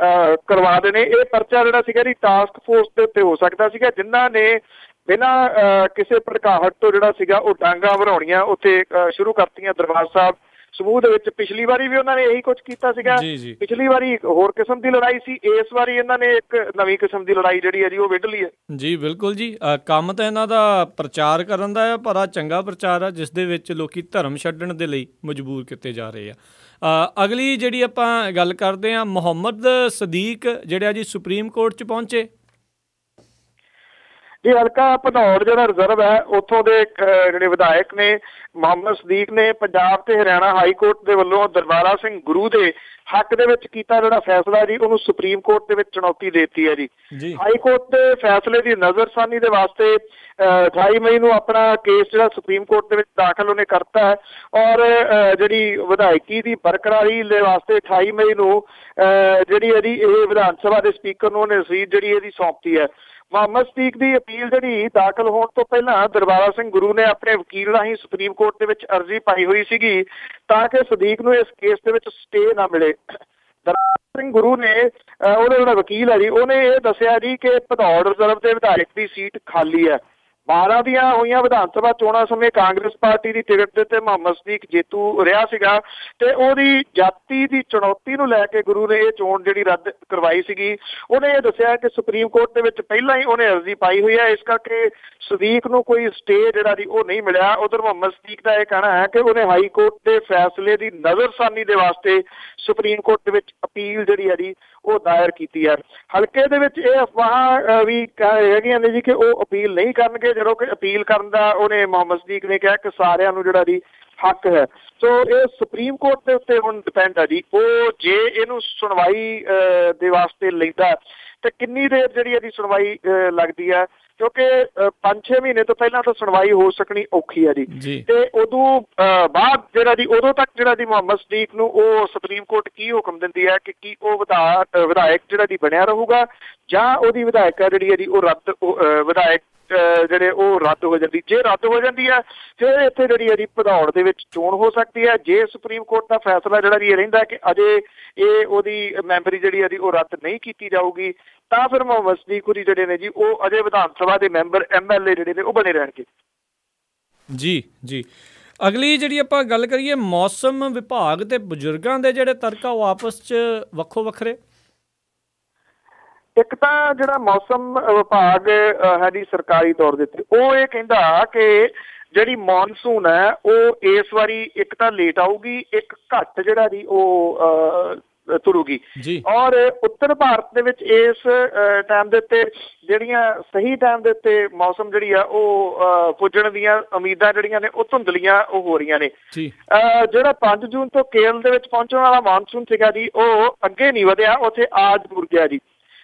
ਕਰਵਾ ਦੇਣੇ। ਇਹ ਪਰਚਾ ਜਿਹੜਾ ਸੀਗਾ ਜੀ ਟਾਸਕ ਫੋਰਸ ਦੇ ਉੱਤੇ ਹੋ ਸਕਦਾ ਸੀਗਾ, ਜਿਨ੍ਹਾਂ ਨੇ ਬਿਨਾਂ ਕਿਸੇ ਭੜਕਾਹਟ ਤੋਂ ਜਿਹੜਾ ਸੀਗਾ ਉਹ ਡਾਂਗਾ ਵਰਾਉਣੀਆਂ ਉੱਥੇ ਸ਼ੁਰੂ ਕਰਤੀਆਂ ਦਰਬਾਰ ਸਾਹਿਬ ਸਮੂਹ ਦੇ ਵਿੱਚ। ਪਿਛਲੀ ਵਾਰੀ ਵੀ ਉਹਨਾਂ ਨੇ ਇਹੀ ਕੁਝ ਕੀਤਾ ਸੀਗਾ, ਪਿਛਲੀ ਵਾਰੀ ਹੋਰ ਕਿਸਮ ਦੀ ਲੜਾਈ ਸੀ, ਇਸ ਵਾਰੀ ਇਹਨਾਂ ਨੇ ਇੱਕ ਨਵੀਂ ਕਿਸਮ ਦੀ ਲੜਾਈ ਜਿਹੜੀ ਹੈ ਜੀ ਉਹ ਵਿੱਢ ਲਈ ਹੈ ਜੀ। ਬਿਲਕੁਲ ਜੀ, ਕੰਮ ਤਾਂ ਇਹਨਾਂ ਦਾ ਪ੍ਰਚਾਰ ਕਰਨ ਦਾ ਹੈ, ਪਰ ਆ ਚੰਗਾ ਪ੍ਰਚਾਰ ਆ ਜਿਸ ਦੇ ਵਿੱਚ ਲੋਕੀ ਧਰਮ ਛੱਡਣ ਦੇ ਲਈ ਮਜਬੂਰ ਕੀਤੇ ਜਾ ਰਹੇ ਆ। ਅਗਲੀ ਜਿਹੜੀ ਆਪਾਂ ਗੱਲ ਕਰਦੇ ਹਾਂ, ਮੁਹੰਮਦ ਸਦੀਕ ਜਿਹੜੇ ਆ ਜੀ ਸੁਪਰੀਮ ਕੋਰਟ 'ਚ ਪਹੁੰਚੇ। ਜੀ ਹਲਕਾ ਭਦੌੜ ਜਿਹੜਾ ਰਿਜ਼ਰਵ ਹੈ ਉੱਥੋਂ ਦੇ ਜਿਹੜੇ ਵਿਧਾਇਕ ਨੇ ਮੁਹੰਮਦ ਸਦੀਕ ਨੇ ਪੰਜਾਬ ਤੇ ਹਰਿਆਣਾ ਹਾਈ ਕੋਰਟ ਦੇ ਵੱਲੋਂ ਦਰਬਾਰਾ ਸਿੰਘ ਗੁਰੂ ਦੇ ਹੱਕ ਦੇ ਵਿੱਚ ਕੀਤਾ ਜਿਹੜਾ ਫੈਸਲਾ ਜੀ ਉਹਨੂੰ ਸੁਪਰੀਮ ਕੋਰਟ ਦੇ ਵਿੱਚ ਚੁਣੌਤੀ ਦੇ ਦਿੱਤੀ ਹੈ ਜੀ। ਹਾਈ ਕੋਰਟ ਦੇ ਫੈਸਲੇ ਦੀ ਨਜ਼ਰਸਾਨੀ ਦੇ ਵਾਸਤੇ 28 ਮਈ ਨੂੰ ਆਪਣਾ ਕੇਸ ਜਿਹੜਾ ਸੁਪਰੀਮ ਕੋਰਟ ਦੇ ਵਿੱਚ ਦਾਖਲ ਉਹਨੇ ਕਰਤਾ ਹੈ ਔਰ ਜਿਹੜੀ ਵਿਧਾਇਕੀ ਦੀ ਬਰਕਰਾਰੀ ਦੇ ਵਾਸਤੇ 28 ਮਈ ਨੂੰ ਜਿਹੜੀ ਇਹਦੀ ਇਹ ਵਿਧਾਨ ਸਭਾ ਦੇ ਸਪੀਕਰ ਨੂੰ ਉਹਨੇ ਰਸੀਦ ਜਿਹੜੀ ਇਹਦੀ ਸੌਂਪਤੀ ਹੈ। ਮੁਹੰਮਦ ਸਦੀਕ ਦੀ ਅਪੀਲ ਜਿਹੜੀ ਦਾਖਲ ਹੋਣ ਤੋਂ ਪਹਿਲਾਂ ਦਰਬਾਰਾ ਸਿੰਘ ਗੁਰੂ ਨੇ ਆਪਣੇ ਵਕੀਲ ਰਾਹੀਂ ਸੁਪਰੀਮ ਕੋਰਟ ਦੇ ਵਿੱਚ ਅਰਜ਼ੀ ਪਾਈ ਹੋਈ ਸੀਗੀ ਤਾਂ ਕਿ ਸਦੀਕ ਨੂੰ ਇਸ ਕੇਸ ਦੇ ਵਿੱਚ ਸਟੇ ਨਾ ਮਿਲੇ। ਦਰਬਾਰਾ ਸਿੰਘ ਗੁਰੂ ਨੇ ਉਹਦਾ ਜਿਹੜਾ ਵਕੀਲ ਹੈ ਜੀ ਉਹਨੇ ਇਹ ਦੱਸਿਆ ਜੀ ਕਿ ਭਦੌੜ ਰਿਜ਼ਰਵ ਦੇ ਵਿਧਾਇਕ ਦੀ ਸੀਟ ਖਾਲੀ ਹੈ। 12 ਦੀਆਂ ਹੋਈਆਂ ਵਿਧਾਨ ਸਭਾ ਚੋਣਾਂ ਸਮੇਂ ਕਾਂਗਰਸ ਪਾਰਟੀ ਦੀ ਟਿਕਟ ਤੇ ਮੁਹੰਮਦ ਸਦੀਕ ਜੇਤੂ ਰਿਹਾ ਸੀਗਾ ਤੇ ਉਹਦੀ ਜਾਤੀ ਦੀ ਚੁਣੌਤੀ ਨੂੰ ਲੈ ਕੇ ਗੁਰੂ ਨੇ ਇਹ ਚੋਣ ਜਿਹੜੀ ਰੱਦ ਕਰਵਾਈ ਸੀਗੀ। ਉਹਨੇ ਇਹ ਦੱਸਿਆ ਕਿ ਸੁਪਰੀਮ ਕੋਰਟ ਦੇ ਵਿੱਚ ਪਹਿਲਾਂ ਹੀ ਉਹਨੇ ਅਰਜ਼ੀ ਪਾਈ ਹੋਈ ਹੈ, ਇਸ ਕਰਕੇ ਸਦੀਕ ਨੂੰ ਕੋਈ ਸਟੇ ਜਿਹੜਾ ਦੀ ਉਹ ਨਹੀਂ ਮਿਲਿਆ। ਉਧਰ ਮੁਹੰਮਦ ਸਦੀਕ ਦਾ ਇਹ ਕਹਿਣਾ ਹੈ ਕਿ ਉਹਨੇ ਹਾਈ ਕੋਰਟ ਦੇ ਫੈਸਲੇ ਦੀ ਨਜ਼ਰਸਾਨੀ ਦੇ ਵਾਸਤੇ ਸੁਪਰੀਮ ਕੋਰਟ ਦੇ ਵਿੱਚ ਅਪੀਲ ਜਿਹੜੀ ਹੈ ਜੀ ਉਹ ਦਾਇਰ ਕੀਤੀ ਹੈ। ਹਲਕੇ ਦੇ ਵਿੱਚ ਇਹ ਅਫਵਾਹਾਂ ਵੀ ਹੈਗੀਆਂ ਨੇ ਜੀ ਕਿ ਉਹ ਅਪੀਲ ਨਹੀਂ ਕਰਨਗੇ, ਜਦੋਂ ਕਿ ਅਪੀਲ ਕਰਨ ਦਾ ਉਹਨੇ ਮੁਹੰਮਦ ਸਦੀਕ ਨੇ ਕਿਹਾ ਕਿ ਸਾਰਿਆਂ ਨੂੰ ਜਿਹੜਾ ਜੀ ਹੱਕ ਹੈ। ਸੋ ਇਹ ਸੁਪਰੀਮ ਕੋਰਟ ਦੇ ਉੱਤੇ ਹੁਣ ਡਿਪੈਂਡ ਹੈ ਜੀ, ਉਹ ਜੇ ਇਹਨੂੰ ਸੁਣਵਾਈ ਦੇ ਵਾਸਤੇ ਲੈਂਦਾ ਤੇ ਕਿੰਨੀ ਦੇਰ ਜਿਹੜੀ ਇਹਦੀ ਸੁਣਵਾਈ ਲੱਗਦੀ ਹੈ, ਕਿਉਂਕਿ 5-6 ਮਹੀਨੇ ਤੋਂ ਪਹਿਲਾਂ ਤਾਂ ਸੁਣਵਾਈ ਹੋ ਸਕਣੀ ਔਖੀ ਹੈ ਜੀ। ਤੇ ਉਦੋਂ ਬਾਅਦ ਜਿਹੜਾ ਜੀ ਉਦੋਂ ਤੱਕ ਜਿਹੜਾ ਜੀ ਮੁਹੰਮਦ ਸਦੀਕ ਨੂੰ ਉਹ ਸੁਪਰੀਮ ਕੋਰਟ ਕੀ ਹੁਕਮ ਦਿੰਦੀ ਹੈ ਕਿ ਕੀ ਉਹ ਵਿਧਾਇਕ ਜਿਹੜਾ ਜੀ ਬਣਿਆ ਰਹੂਗਾ ਜਾਂ ਉਹਦੀ ਵਿਧਾਇਕਾ ਜਿਹੜੀ ਹੈ ਜੀ ਉਹ ਰੱਦ ਵਿਧਾਇਕ ਜਿਹੜੇ ਉਹ ਰੱਦ ਹੋ ਜਾਂਦੀ। ਜੇ ਰੱਦ ਹੋ ਜਾਂਦੀ ਹੈ ਫਿਰ ਇੱਥੇ ਜਿਹੜੀ ਹੈ ਜੀ ਭਦੌੜ ਦੇ ਵਿੱਚ ਚੋਣ ਹੋ ਸਕਦੀ ਹੈ। ਜੇ ਸੁਪਰੀਮ ਕੋਰਟ ਦਾ ਫੈਸਲਾ ਜਿਹੜਾ ਜੀ ਇਹ ਰਹਿੰਦਾ ਕਿ ਅਜੇ ਇਹ ਉਹਦੀ ਮੈਂਬਰੀ ਜਿਹੜੀ ਹੈ ਜੀ ਉਹ ਰੱਦ ਨਹੀਂ ਕੀਤੀ ਜਾਊਗੀ ਤਾਂ ਫਿਰ ਮੁਹੰਮਦ ਸਦੀਕ ਹੋਰੀ ਜਿਹੜੇ ਨੇ ਜੀ ਉਹ ਅਜੇ ਵਿਧਾਨ ਸਭਾ ਦੇ ਮੈਂਬਰ MLA ਜਿਹੜੇ ਨੇ ਉਹ ਬਣੇ ਰਹਿਣਗੇ। ਜੀ ਅਗਲੀ ਜਿਹੜੀ ਆਪਾਂ ਗੱਲ ਕਰੀਏ, ਮੌਸਮ ਵਿਭਾਗ ਤੇ ਬਜ਼ੁਰਗਾਂ ਦੇ ਜਿਹੜੇ ਤਰਕ ਆ ਉਹ ਆਪਸ 'ਚ ਵੱਖੋ ਵੱਖਰੇ। ਇੱਕ ਤਾਂ ਜਿਹੜਾ ਮੌਸਮ ਵਿਭਾਗ ਹੈ ਜੀ ਸਰਕਾਰੀ ਤੌਰ ਦੇ ਉੱਤੇ ਉਹ ਇਹ ਕਹਿੰਦਾ ਕਿ ਜਿਹੜੀ ਮੌਨਸੂਨ ਹੈ ਉਹ ਇਸ ਵਾਰੀ ਇੱਕ ਤਾਂ ਲੇਟ ਆਊਗੀ, ਇੱਕ ਘੱਟ ਜਿਹੜਾ ਜੀ ਉਹ ਤੁਰੂਗੀ ਔਰ ਉੱਤਰ ਭਾਰਤ ਦੇ ਵਿੱਚ ਇਸ ਟਾਈਮ ਦੇ ਉੱਤੇ ਜਿਹੜੀਆਂ ਸਹੀ ਟਾਈਮ ਦੇ ਉੱਤੇ ਮੌਸਮ ਜਿਹੜੀ ਆ ਉਹ ਪੁੱਜਣ ਦੀਆਂ ਉਮੀਦਾਂ ਜਿਹੜੀਆਂ ਨੇ ਉਹ ਧੁੰਦਲੀਆਂ ਉਹ ਹੋ ਰਹੀਆਂ ਨੇ। ਜਿਹੜਾ 5 ਜੂਨ ਤੋਂ ਕੇਰਲ ਦੇ ਵਿੱਚ ਪਹੁੰਚਣ ਵਾਲਾ ਮਾਨਸੂਨ ਸੀਗਾ ਜੀ ਉਹ ਅੱਗੇ ਨਹੀਂ ਵਧਿਆ, ਉੱਥੇ ਆਜ ਮੁੜ ਗਿਆ ਜੀ।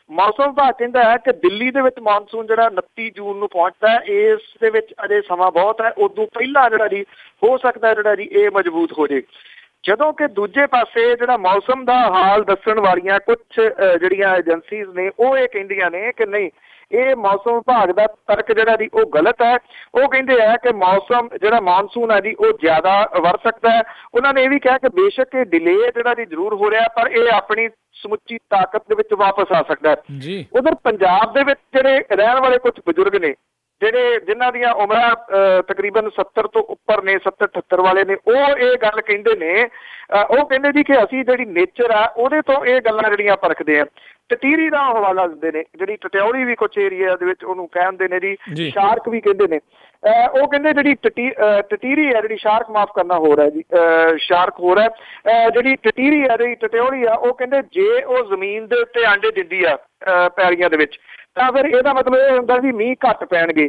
ਮੌਸਮ ਵਿਭਾਗ ਕਹਿੰਦਾ ਹੈ ਕਿ ਦਿੱਲੀ ਦੇ ਵਿੱਚ ਮਾਨਸੂਨ ਜਿਹੜਾ 29 ਜੂਨ ਨੂੰ ਪਹੁੰਚਦਾ ਹੈ, ਇਸ ਦੇ ਵਿੱਚ ਅਜੇ ਸਮਾਂ ਬਹੁਤ ਹੈ, ਉਦੋਂ ਪਹਿਲਾਂ ਜਿਹੜਾ ਜੀ ਹੋ ਸਕਦਾ ਜਿਹੜਾ ਜੀ ਇਹ ਮਜ਼ਬੂਤ ਹੋ ਜੇ। ਜਦੋਂ ਕਿ ਦੂਜੇ ਪਾਸੇ ਜਿਹੜਾ ਮੌਸਮ ਦਾ ਹਾਲ ਦੱਸਣ ਵਾਲੀਆਂ ਕੁਝ ਜਿਹੜੀਆਂ ਏਜੰਸੀਜ਼ ਨੇ ਉਹ ਇਹ ਕਹਿੰਦੀਆਂ ਨੇ ਕਿ ਨਹੀਂ, ਇਹ ਮੌਸਮ ਵਿਭਾਗ ਦਾ ਤਰਕ ਜਿਹੜਾ ਜੀ ਉਹ ਗਲਤ ਹੈ। ਉਹ ਕਹਿੰਦੇ ਆ ਕਿ ਮੌਸਮ ਜਿਹੜਾ ਮਾਨਸੂਨ ਹੈ ਜੀ ਉਹ ਜ਼ਿਆਦਾ ਵਰ ਸਕਦਾ ਹੈ। ਉਹਨਾਂ ਨੇ ਇਹ ਵੀ ਕਿਹਾ ਕਿ ਬੇਸ਼ੱਕ ਇਹ ਡਿਲੇ ਜਿਹੜਾ ਜੀ ਜ਼ਰੂਰ ਹੋ ਰਿਹਾ ਪਰ ਇਹ ਆਪਣੀ ਸਮੁੱਚੀ ਤਾਕਤ ਦੇ ਵਿੱਚ ਵਾਪਸ ਆ ਸਕਦਾ ਹੈ। ਉਧਰ ਪੰਜਾਬ ਦੇ ਵਿੱਚ ਜਿਹੜੇ ਰਹਿਣ ਵਾਲੇ ਕੁਝ ਬਜ਼ੁਰਗ ਨੇ ਜਿਨ੍ਹਾਂ ਦੀਆਂ ਉਮਰਾਂ ਤਕਰੀਬਨ 70 ਤੋਂ ਉੱਪਰ ਨੇ, 70-78 ਵਾਲੇ ਨੇ, ਉਹ ਇਹ ਗੱਲ ਕਹਿੰਦੇ ਨੇ, ਉਹ ਕਹਿੰਦੇ ਜੀ ਕਿ ਅਸੀਂ ਜਿਹੜੀ ਨੇਚਰ ਆ ਉਹਦੇ ਤੋਂ ਇਹ ਗੱਲਾਂ ਜਿਹੜੀਆਂ ਪਰਖਦੇ ਆ। ਟਟੀਰੀ ਦਾ ਹਵਾਲਾ ਦਿੰਦੇ ਨੇ, ਜਿਹੜੀ ਟਟਿਓਰੀ ਵੀ ਕੁਛ ਏਰੀਆ ਦੇ ਵਿੱਚ ਉਹਨੂੰ ਕਹਿੰਦੇ ਨੇ ਜੀ, ਸ਼ਾਰਕ ਵੀ ਕਹਿੰਦੇ ਨੇ। ਉਹ ਕਹਿੰਦੇ ਜਿਹੜੀ ਟਟੀਰੀ ਹੈ ਜਿਹੜੀ ਸ਼ਾਰਕ ਮਾਫ ਕਰਨਾ ਹੋ ਰਿਹਾ ਜੀ, ਸ਼ਾਰਕ ਹੋ ਰਿਹਾ, ਜਿਹੜੀ ਟਟੀਰੀ ਹੈ ਜਿਹੜੀ ਟਟਿਓਰੀ ਆ ਉਹ ਕਹਿੰਦੇ ਜੇ ਉਹ ਜ਼ਮੀਨ ਦੇ ਉੱਤੇ ਆਂਡੇ ਦਿੰਦੀ ਆ ਪੈਲੀਆਂ ਦੇ ਵਿੱਚ ਤਾਂ ਫਿਰ ਇਹਦਾ ਮਤਲਬ ਇਹ ਹੁੰਦਾ ਵੀ ਮੀਂਹ ਘੱਟ ਪੈਣਗੇ।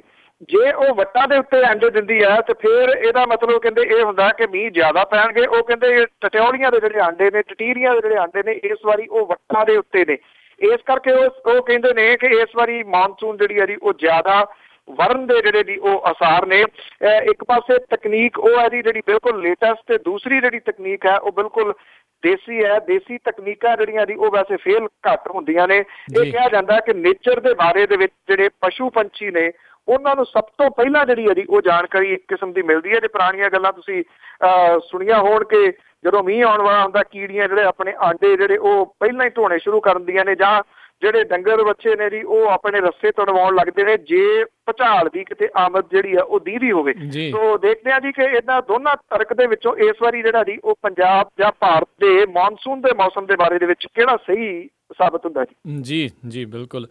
ਜੇ ਉਹ ਵੱਟਾਂ ਦੇ ਉੱਤੇ ਆਂਡੇ ਦਿੰਦੀ ਹੈ ਤੇ ਫਿਰ ਇਹਦਾ ਮਤਲਬ ਕਹਿੰਦੇ ਇਹ ਹੁੰਦਾ ਕਿ ਮੀਂਹ ਜ਼ਿਆਦਾ ਪੈਣਗੇ। ਉਹ ਕਹਿੰਦੇ ਟਟਿਓਲੀਆਂ ਦੇ ਜਿਹੜੇ ਆਂਡੇ ਨੇ, ਟਟੀਰੀਆਂ ਦੇ ਜਿਹੜੇ ਆਂਡੇ ਨੇ, ਇਸ ਵਾਰੀ ਉਹ ਵੱਟਾਂ ਦੇ ਉੱਤੇ ਨੇ, ਇਸ ਕਰਕੇ ਉਹ ਕਹਿੰਦੇ ਨੇ ਕਿ ਇਸ ਵਾਰੀ ਮਾਨਸੂਨ ਜਿਹੜੀ ਹੈ ਜੀ ਉਹ ਜ਼ਿਆਦਾ ਵਰਨ ਦੇ ਜਿਹੜੇ ਜੀ ਉਹ ਅਸਾਰ ਨੇ। ਇੱਕ ਪਾਸੇ ਤਕਨੀਕ ਉਹ ਹੈ ਜੀ ਜਿਹੜੀ ਬਿਲਕੁਲ ਲੇਟੈਸਟ, ਤੇ ਦੂਸਰੀ ਜਿਹੜੀ ਤਕਨੀਕ ਹੈ ਉਹ ਬਿਲਕੁਲ ਦੇਸੀ ਹੈ। ਦੇਸੀ ਤਕਨੀਕਾਂ ਜਿਹੜੀਆਂ ਜੀ ਉਹ ਵੈਸੇ ਫੇਲ ਘੱਟ ਹੁੰਦੀਆਂ ਨੇ। ਇਹ ਕਿਹਾ ਜਾਂਦਾ ਕਿ ਨੇਚਰ ਦੇ ਬਾਰੇ ਦੇ ਵਿੱਚ ਜਿਹੜੇ ਪਸ਼ੂ ਪੰਛੀ ਨੇ ਉਹਨਾਂ ਨੂੰ ਸਭ ਤੋਂ ਪਹਿਲਾਂ ਜਿਹੜੀ ਹੈ ਜੀ ਉਹ ਜਾਣਕਾਰੀ ਇੱਕ ਕਿਸਮ ਦੀ ਮਿਲਦੀ ਹੈ। ਜੇ ਪੁਰਾਣੀਆਂ ਗੱਲਾਂ ਤੁਸੀਂ ਸੁਣੀਆਂ ਹੋਣ ਕਿ ਜਦੋਂ ਮੀਂਹ ਆਉਣ ਵਾਲਾ ਹੁੰਦਾ ਕੀੜੀਆਂ ਜਿਹੜੇ ਆਪਣੇ ਆਂਡੇ ਜਿਹੜੇ ਉਹ ਪਹਿਲਾਂ ਹੀ ਢੋਣੇ ਸ਼ੁਰੂ ਕਰ ਦਿੰਦੀਆਂ ਨੇ, ਜਾਂ ਜਿਹੜੇ ਡੰਗਰ ਬੱਚੇ ਨੇ ਜੀ ਉਹ ਆਪਣੇ ਰੱਸੇ ਤੁੜਵਾਉਣ ਲੱਗਦੇ ਨੇ। ਜੇ ਭੁਚਾਲ ਦੀ ਕਿਤੇ ਆਮਦ ਜਿਹੜੀ ਆ ਉਹ ਦੀਦੀ ਹੋਵੇ। ਸੋ ਦੇਖਦੇ ਹਾਂ ਜੀ ਕਿ ਇਹਨਾਂ ਦੋਨਾਂ ਤਰਕ ਦੇ ਵਿੱਚੋਂ ਇਸ ਵਾਰੀ ਜਿਹੜਾ ਜੀ ਉਹ ਪੰਜਾਬ ਜਾਂ ਭਾਰਤ ਦੇ ਮੌਨਸੂਨ ਦੇ ਮੌਸਮ ਦੇ ਬਾਰੇ ਦੇ ਵਿੱਚ ਕਿਹੜਾ ਸਹੀ ਸਾਬਤ ਹੁੰਦਾ ਜੀ। ਜੀ ਬਿਲਕੁਲ।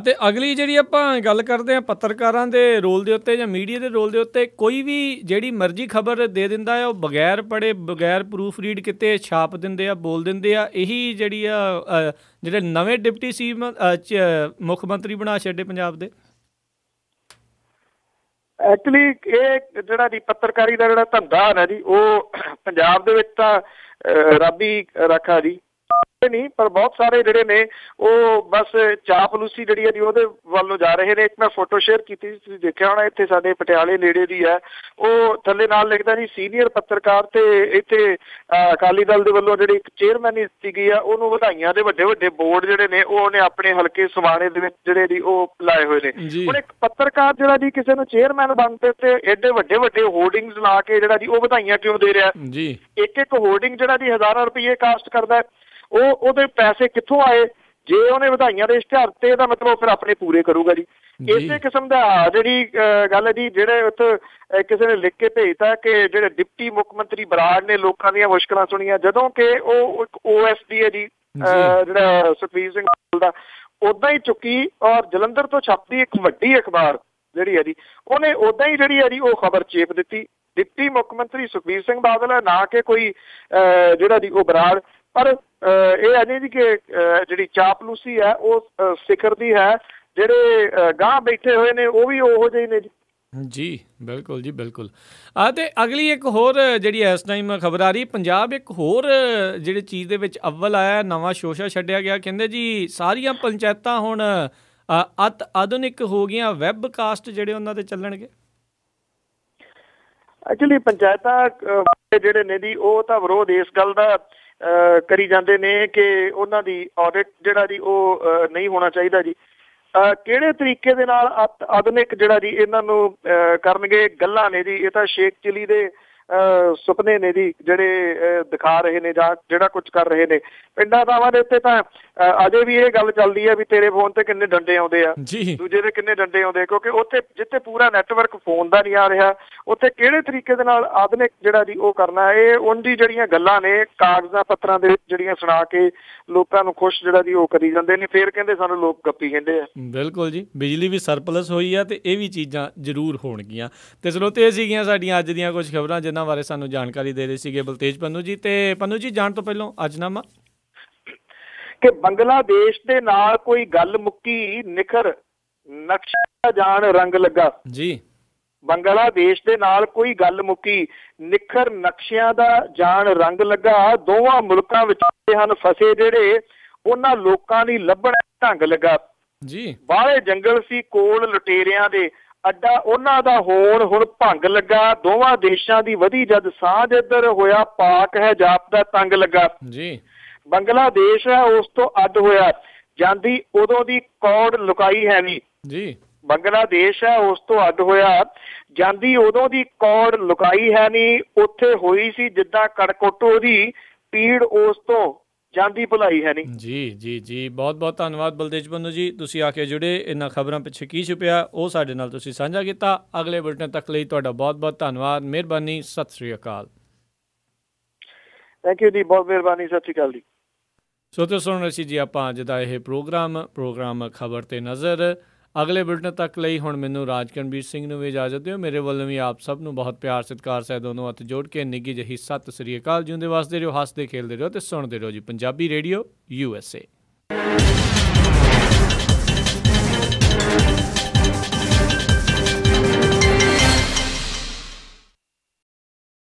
ਤੇ ਅਗਲੀ ਜਿਹੜੀ ਆਪਾਂ ਗੱਲ ਕਰਦੇ ਹਾਂ ਪੱਤਰਕਾਰਾਂ ਦੇ ਰੋਲ ਦੇ ਉੱਤੇ ਜਾਂ ਮੀਡੀਆ ਦੇ ਰੋਲ ਦੇ ਉੱਤੇ, ਕੋਈ ਵੀ ਜਿਹੜੀ ਮਰਜ਼ੀ ਖਬਰ ਦੇ ਦਿੰਦਾ ਹੈ ਉਹ ਬਗੈਰ ਪੜ੍ਹੇ ਬਗੈਰ ਪ੍ਰੂਫ ਰੀਡ ਕੀਤੇ ਛਾਪ ਦਿੰਦੇ ਆ, ਬੋਲ ਦਿੰਦੇ ਆ। ਇਹੀ ਜਿਹੜੀ ਆ ਜਿਹੜੇ ਨਵੇਂ ਡਿਪਟੀ ਸੀਐਮ ਮੁੱਖ ਮੰਤਰੀ ਬਣਾ ਛੱਡੇ ਪੰਜਾਬ ਦੇ। ਐਕਚੁਅਲੀ ਇਹ ਜਿਹੜਾ ਜੀ ਪੱਤਰਕਾਰੀ ਦਾ ਜਿਹੜਾ ਧੰਦਾ ਹੈ ਜੀ ਉਹ ਪੰਜਾਬ ਦੇ ਵਿੱਚ ਤਾਂ ਰੱਬੀ ਰੱਖਾ ਜੀ ਨਹੀਂ, ਪਰ ਬਹੁਤ ਸਾਰੇ ਜਿਹੜੇ ਨੇ ਉਹ ਬਸ ਚਾਪਲੂਸੀ ਜਿਹੜੀ ਹੈ ਜੀ ਉਹਦੇ ਵੱਲੋਂ ਜਾ ਰਹੇ ਨੇ। ਇੱਕ ਮੈਂ ਫੋਟੋ ਸ਼ੇਅਰ ਕੀਤੀ, ਤੁਸੀਂ ਦੇਖਿਆ ਹੋਣਾ, ਇੱਥੇ ਸਾਡੇ ਪਟਿਆਲੇ ਨੇੜੇ ਦੀ ਹੈ। ਉਹ ਥੱਲੇ ਨਾਲ ਲਿਖਦਾ ਜੀ ਸੀਨੀਅਰ ਪੱਤਰਕਾਰ, ਤੇ ਇੱਥੇ ਅਕਾਲੀ ਦਲ ਦੇ ਵੱਲੋਂ ਜਿਹੜੀ ਇੱਕ ਚੇਅਰਮੈਨ ਦਿੱਤੀ ਗਈ ਆ ਉਹਨੂੰ ਵਧਾਈਆਂ ਦੇ ਵੱਡੇ ਵੱਡੇ ਬੋਰਡ ਜਿਹੜੇ ਨੇ ਉਹ ਉਹਨੇ ਆਪਣੇ ਹਲਕੇ ਸਮਾਣੇ ਦੇ ਵਿੱਚ ਜਿਹੜੇ ਜੀ ਉਹ ਲਾਏ ਹੋਏ ਨੇ। ਹੁਣ ਇੱਕ ਪੱਤਰਕਾਰ ਜਿਹੜਾ ਜੀ ਕਿਸੇ ਨੂੰ ਚੇਅਰਮੈਨ ਬਣਦੇ ਤੇ ਏਡੇ ਵੱਡੇ ਵੱਡੇ ਹੋਰਡਿੰਗਸ ਲਾ ਕੇ ਜਿਹੜਾ ਜੀ ਉਹ ਵਧਾਈਆਂ ਕਿਉਂ ਦੇ ਰਿਹਾ? ਇੱਕ ਇੱਕ ਹੋਰਡਿੰਗ ਜਿਹੜਾ ਜੀ ਹਜ਼ਾਰਾਂ ਰੁਪਏ ਕਾਸਟ ਕਰਦਾ, ਉਹਦੇ ਪੈਸੇ ਕਿੱਥੋਂ ਆਏ? ਜੇ ਉਹਨੇ ਵਧਾਈਆਂ ਦੇ ਇਸ਼ਤਿਹਾਰ ਤੇ ਇਹਦਾ ਮਤਲਬ ਫਿਰ ਆਪਣੇ ਪੂਰੇ ਕਰੂਗਾ ਜੀ। ਇਸੇ ਕਿਸਮ ਦਾ ਜਿਹੜੀ ਗੱਲ ਹੈ ਜੀ, ਜਿਹੜੇ ਉੱਥੇ ਕਿਸੇ ਨੇ ਲਿਖ ਕੇ ਭੇਜਤਾ ਕਿ ਜਿਹੜੇ ਡਿਪਟੀ ਮੁੱਖ ਮੰਤਰੀ ਬਰਾੜ ਨੇ ਲੋਕਾਂ ਦੀਆਂ ਮੁਸ਼ਕਲਾਂ ਸੁਣੀਆਂ, ਜਦੋਂ ਕਿ ਉਹ ਇੱਕ OSD ਹੈ ਜੀ ਜਿਹੜਾ ਸੁਖਬੀਰ ਸਿੰਘ ਦਾ, ਉੱਦਾਂ ਹੀ ਚੁੱਕੀ ਔਰ ਜਲੰਧਰ ਤੋਂ ਛਪਦੀ ਇੱਕ ਵੱਡੀ ਅਖਬਾਰ ਜਿਹੜੀ ਹੈ ਜੀ ਉਹਨੇ ਉੱਦਾਂ ਹੀ ਜਿਹੜੀ ਹੈ ਜੀ ਉਹ ਖਬਰ ਚੇਪ ਦਿੱਤੀ। ਡਿਪਟੀ ਮੁੱਖ ਮੰਤਰੀ ਸੁਖਬੀਰ ਸਿੰਘ ਬਾਦਲ ਹੈ, ਨਾ ਕਿ ਕੋਈ ਜਿਹੜਾ ਜੀ ਉਹ ਬਰਾੜ। ਪਰ ਇਹ ਹੈ ਨਹੀਂ ਜੀ ਕਿ ਜਿਹੜੀ ਚਾਪਲੂਸੀ ਹੈ ਉਹ ਸਿਖਰ ਦੀ ਹੈ, ਜਿਹੜੇ ਗਾਂਹ ਬੈਠੇ ਹੋਏ ਨੇ ਉਹ ਵੀ ਉਹੋ ਜਿਹੇ ਨੇ ਜੀ। ਜੀ ਬਿਲਕੁਲ ਜੀ ਬਿਲਕੁਲ। ਅਤੇ ਅਗਲੀ ਇੱਕ ਹੋਰ ਜਿਹੜੀ ਇਸ ਟਾਈਮ ਖਬਰ ਆ ਰਹੀ, ਪੰਜਾਬ ਇੱਕ ਹੋਰ ਜਿਹੜੀ ਚੀਜ਼ ਦੇ ਵਿੱਚ ਅੱਵਲ ਆਇਆ, ਨਵਾਂ ਸ਼ੋਸ਼ਾ ਛੱਡਿਆ ਗਿਆ। ਕਹਿੰਦੇ ਜੀ ਸਾਰੀਆਂ ਪੰਚਾਇਤਾਂ ਹੁਣ ਆਧੁਨਿਕ ਹੋ ਗਈਆਂ, ਵੈਬ ਕਾਸਟ ਜਿਹੜੇ ਉਹਨਾਂ ਤੇ ਚੱਲਣਗੇ। ਐਕਚੁਅਲੀ ਪੰਚਾਇਤਾਂ ਜਿਹੜੇ ਨੇ ਜੀ ਉਹ ਤਾਂ ਵਿਰੋਧ ਇਸ ਗੱਲ ਦਾ ਕਰੀ ਜਾਂਦੇ ਨੇ ਕਿ ਉਹਨਾਂ ਦੀ ਆਡਿਟ ਜਿਹੜਾ ਜੀ ਉਹ ਨਹੀਂ ਹੋਣਾ ਚਾਹੀਦਾ ਜੀ। ਕਿਹੜੇ ਤਰੀਕੇ ਦੇ ਨਾਲ ਆਧੁਨਿਕ ਜਿਹੜਾ ਜੀ ਇਹਨਾਂ ਨੂੰ ਕਰਨਗੇ ਗੱਲਾਂ ਨੇ ਜੀ, ਇਹ ਤਾਂ ਸ਼ੇਖ ਚਿਲੀ ਦੇ ਸੁਪਨੇ ਨੇ ਜੀ ਜਿਹੜੇ ਦਿਖਾ ਰਹੇ ਨੇ ਜਾਂ ਜਿਹੜਾ ਕੁਝ ਕਰ ਰਹੇ ਨੇ। ਪਿੰਡਾਂ ਥਾਵਾਂ ਦੇ ਉੱਤੇ ਤਾਂ ਅਜੇ ਵੀ ਇਹ ਗੱਲ ਚੱਲਦੀ ਹੈ ਵੀ ਤੇਰੇ ਫੋਨ ਤੇ ਕਿੰਨੇ ਡੰਡੇ ਆਉਂਦੇ ਆ, ਦੂਜੇ ਦੇ ਕਿੰਨੇ ਡੰਡੇ ਆਉਂਦੇ, ਕਿਉਂਕਿ ਉੱਥੇ ਜਿੱਥੇ ਪੂਰਾ ਨੈਟਵਰਕ ਫੋਨ ਦਾ ਨਹੀਂ ਆ ਰਿਹਾ, ਉੱਥੇ ਕਿਹੜੇ ਤਰੀਕੇ ਦੇ ਨਾਲ ਆਧੁਨਿਕ ਜਿਹੜਾ ਜੀ ਉਹ ਕਰਨਾ। ਇਹ ਉਹਦੀ ਜਿਹੜੀਆਂ ਗੱਲਾਂ ਨੇ ਕਾਗਜ਼ਾਂ ਪੱਤਰਾਂ ਦੇ ਵਿੱਚ ਜਿਹੜੀਆਂ ਸੁਣਾ ਕੇ ਲੋਕਾਂ ਨੂੰ ਖੁਸ਼ ਜਿਹੜਾ ਜੀ ਉਹ ਕਰੀ ਜਾਂਦੇ ਨੇ, ਫਿਰ ਕਹਿੰਦੇ ਸਾਨੂੰ ਲੋਕ ਗੱਪੀ ਕਹਿੰਦੇ ਆ। ਬਿਲਕੁਲ ਜੀ, ਬਿਜਲੀ ਵੀ ਸਰਪਲਸ ਹੋਈ ਆ ਤੇ ਇਹ ਵੀ ਚੀਜ਼ਾਂ ਜ਼ਰੂਰ ਹੋਣਗੀਆਂ। ਤੇ ਸਰੋਤੇ ਇਹ ਸੀਗੀਆਂ ਸਾਡੀਆਂ ਅੱਜ ਦੀਆਂ ਕੁਝ ਖਬਰਾਂ ਜਿਨ੍ਹਾਂ ਬਾਰੇ ਸਾਨੂੰ ਜਾਣਕਾਰੀ ਦੇ ਰਹੇ ਸੀਗੇ ਬਲਤੇਜ ਪੰਨੂ ਜੀ। ਤੇ ਪੰਨੂ ਜੀ ਜਾਣ ਤੋਂ ਪਹਿਲਾਂ ਅਜਨਾਮਾ ਕਿ ਬੰਗਲਾਦੇਸ਼ ਦੇ ਨਾਲ ਕੋਈ ਗੱਲ ਮੁੱਕੀ, ਨਿਖਰ ਨਕਸ਼ਾ ਜਾਣ ਰੰਗ ਲੱਗਾ ਜੀ। ਬੰਗਲਾਦੇਸ਼ ਦੇ ਨਾਲ ਕੋਈ ਗੱਲ ਮੁੱਕੀ, ਨਿਖਰ ਨਕਸ਼ਿਆਂ ਦਾ ਜਾਣ ਰੰਗ ਲੱਗਾ। ਦੋਵਾਂ ਮੁਲਕਾਂ ਵਿੱਚ ਹਨ ਫਸੇ ਜਿਹੜੇ, ਉਹਨਾਂ ਲੋਕਾਂ ਦੀ ਲੱਭਣ ਢੰਗ ਲੱਗਾ ਜੀ। ਬਾਹਲੇ ਜੰਗਲ ਸੀ ਕੋਲ ਲੁਟੇਰਿਆਂ ਦੇ, ਅੱਡਾ ਉਹਨਾਂ ਦਾ ਹੋਣ ਹੁਣ ਭੰਗ ਲੱਗਾ। ਦੋਵਾਂ ਦੇਸ਼ਾਂ ਦੀ ਵਧੀ ਜਦ ਸਾਂਝ, ਇੱਧਰ ਹੋਇਆ ਪਾਕ ਹੈ ਜਾਪ ਦਾ ਤੰਗ ਲੱਗਾ ਜੀ। ਬੰਗਲਾਦੇਸ਼ ਹੈ ਉਸ ਤੋਂ ਅੱਡ ਹੋਇਆ, ਜਾਂਦੀ ਉਦੋਂ ਦੀ ਕੌੜ ਲੁਕਾਈ ਹੈ ਨੀ ਜੀ। ਬੰਗਲਾਦੇਸ਼ ਹੈ ਉਸ ਤੋਂ ਅੱਡ ਹੋਇਆ, ਜਾਂਦੀ ਉਦੋਂ ਦੀ ਕੌੜ ਲੁਕਾਈ ਹੈ ਨੀ। ਉੱਥੇ ਹੋਈ ਸੀ ਜਿੱਦਾਂ ਕੜਕੁੱਟ ਉਹਦੀ, ਪੀੜ ਉਸ ਤੋਂ ਜਾਂਦੀ ਭੁਲਾਈ ਹੈ ਨੀ। ਜੀ ਜੀ ਜੀ, ਬਹੁਤ ਬਹੁਤ ਧੰਨਵਾਦ ਬਲਤੇਜ ਪੰਨੂ ਜੀ, ਤੁਸੀਂ ਆ ਕੇ ਜੁੜੇ। ਇਹਨਾਂ ਖਬਰਾਂ ਪਿੱਛੇ ਕੀ ਛੁਪਿਆ ਉਹ ਸਾਡੇ ਨਾਲ ਤੁਸੀਂ ਸਾਂਝਾ ਕੀਤਾ। ਅਗਲੇ ਬੁਲੇਟਿਨ ਤੱਕ ਲਈ ਤੁਹਾਡਾ ਬਹੁਤ ਬਹੁਤ ਧੰਨਵਾਦ, ਮਿਹਰਬਾਨੀ, ਸਤਿ ਸ੍ਰੀ ਅਕਾਲ। ਥੈਂਕ ਯੂ ਜੀ, ਬਹੁਤ ਮਿਹਰਬਾਨੀ, ਸਤਿ ਸ੍ਰੀ ਅਕਾਲ ਜੀ। ਸੋ ਤੇ ਸੁਣ ਰਹੇ ਸੀ ਜੀ ਆਪਾਂ ਅੱਜ ਦਾ ਇਹ ਪ੍ਰੋਗਰਾਮ ਖਬਰ ਤੇ ਨਜ਼ਰ। ਅਗਲੇ ਬੁਲੇਟਿਨ ਤੱਕ ਲਈ ਹੁਣ ਮੈਨੂੰ ਰਾਜਕਰਨਵੀਰ ਸਿੰਘ ਨੂੰ ਵੀ ਇਜਾਜ਼ਤ ਦਿਓ। ਮੇਰੇ ਵੱਲੋਂ ਵੀ ਆਪ ਸਭ ਨੂੰ ਬਹੁਤ ਪਿਆਰ ਸਤਿਕਾਰ ਸਹਿ ਦੋਨੋਂ ਹੱਥ ਜੋੜ ਕੇ ਨਿੱਘੀ ਜਿਹੀ ਸਤਿ ਸ੍ਰੀ ਅਕਾਲ। ਜਿਉਂਦੇ ਵਸਦੇ ਰਹੋ, ਹੱਸਦੇ ਖੇਲਦੇ ਰਹੋ ਤੇ ਸੁਣਦੇ ਰਹੋ ਜੀ ਪੰਜਾਬੀ ਰੇਡੀਓ USA।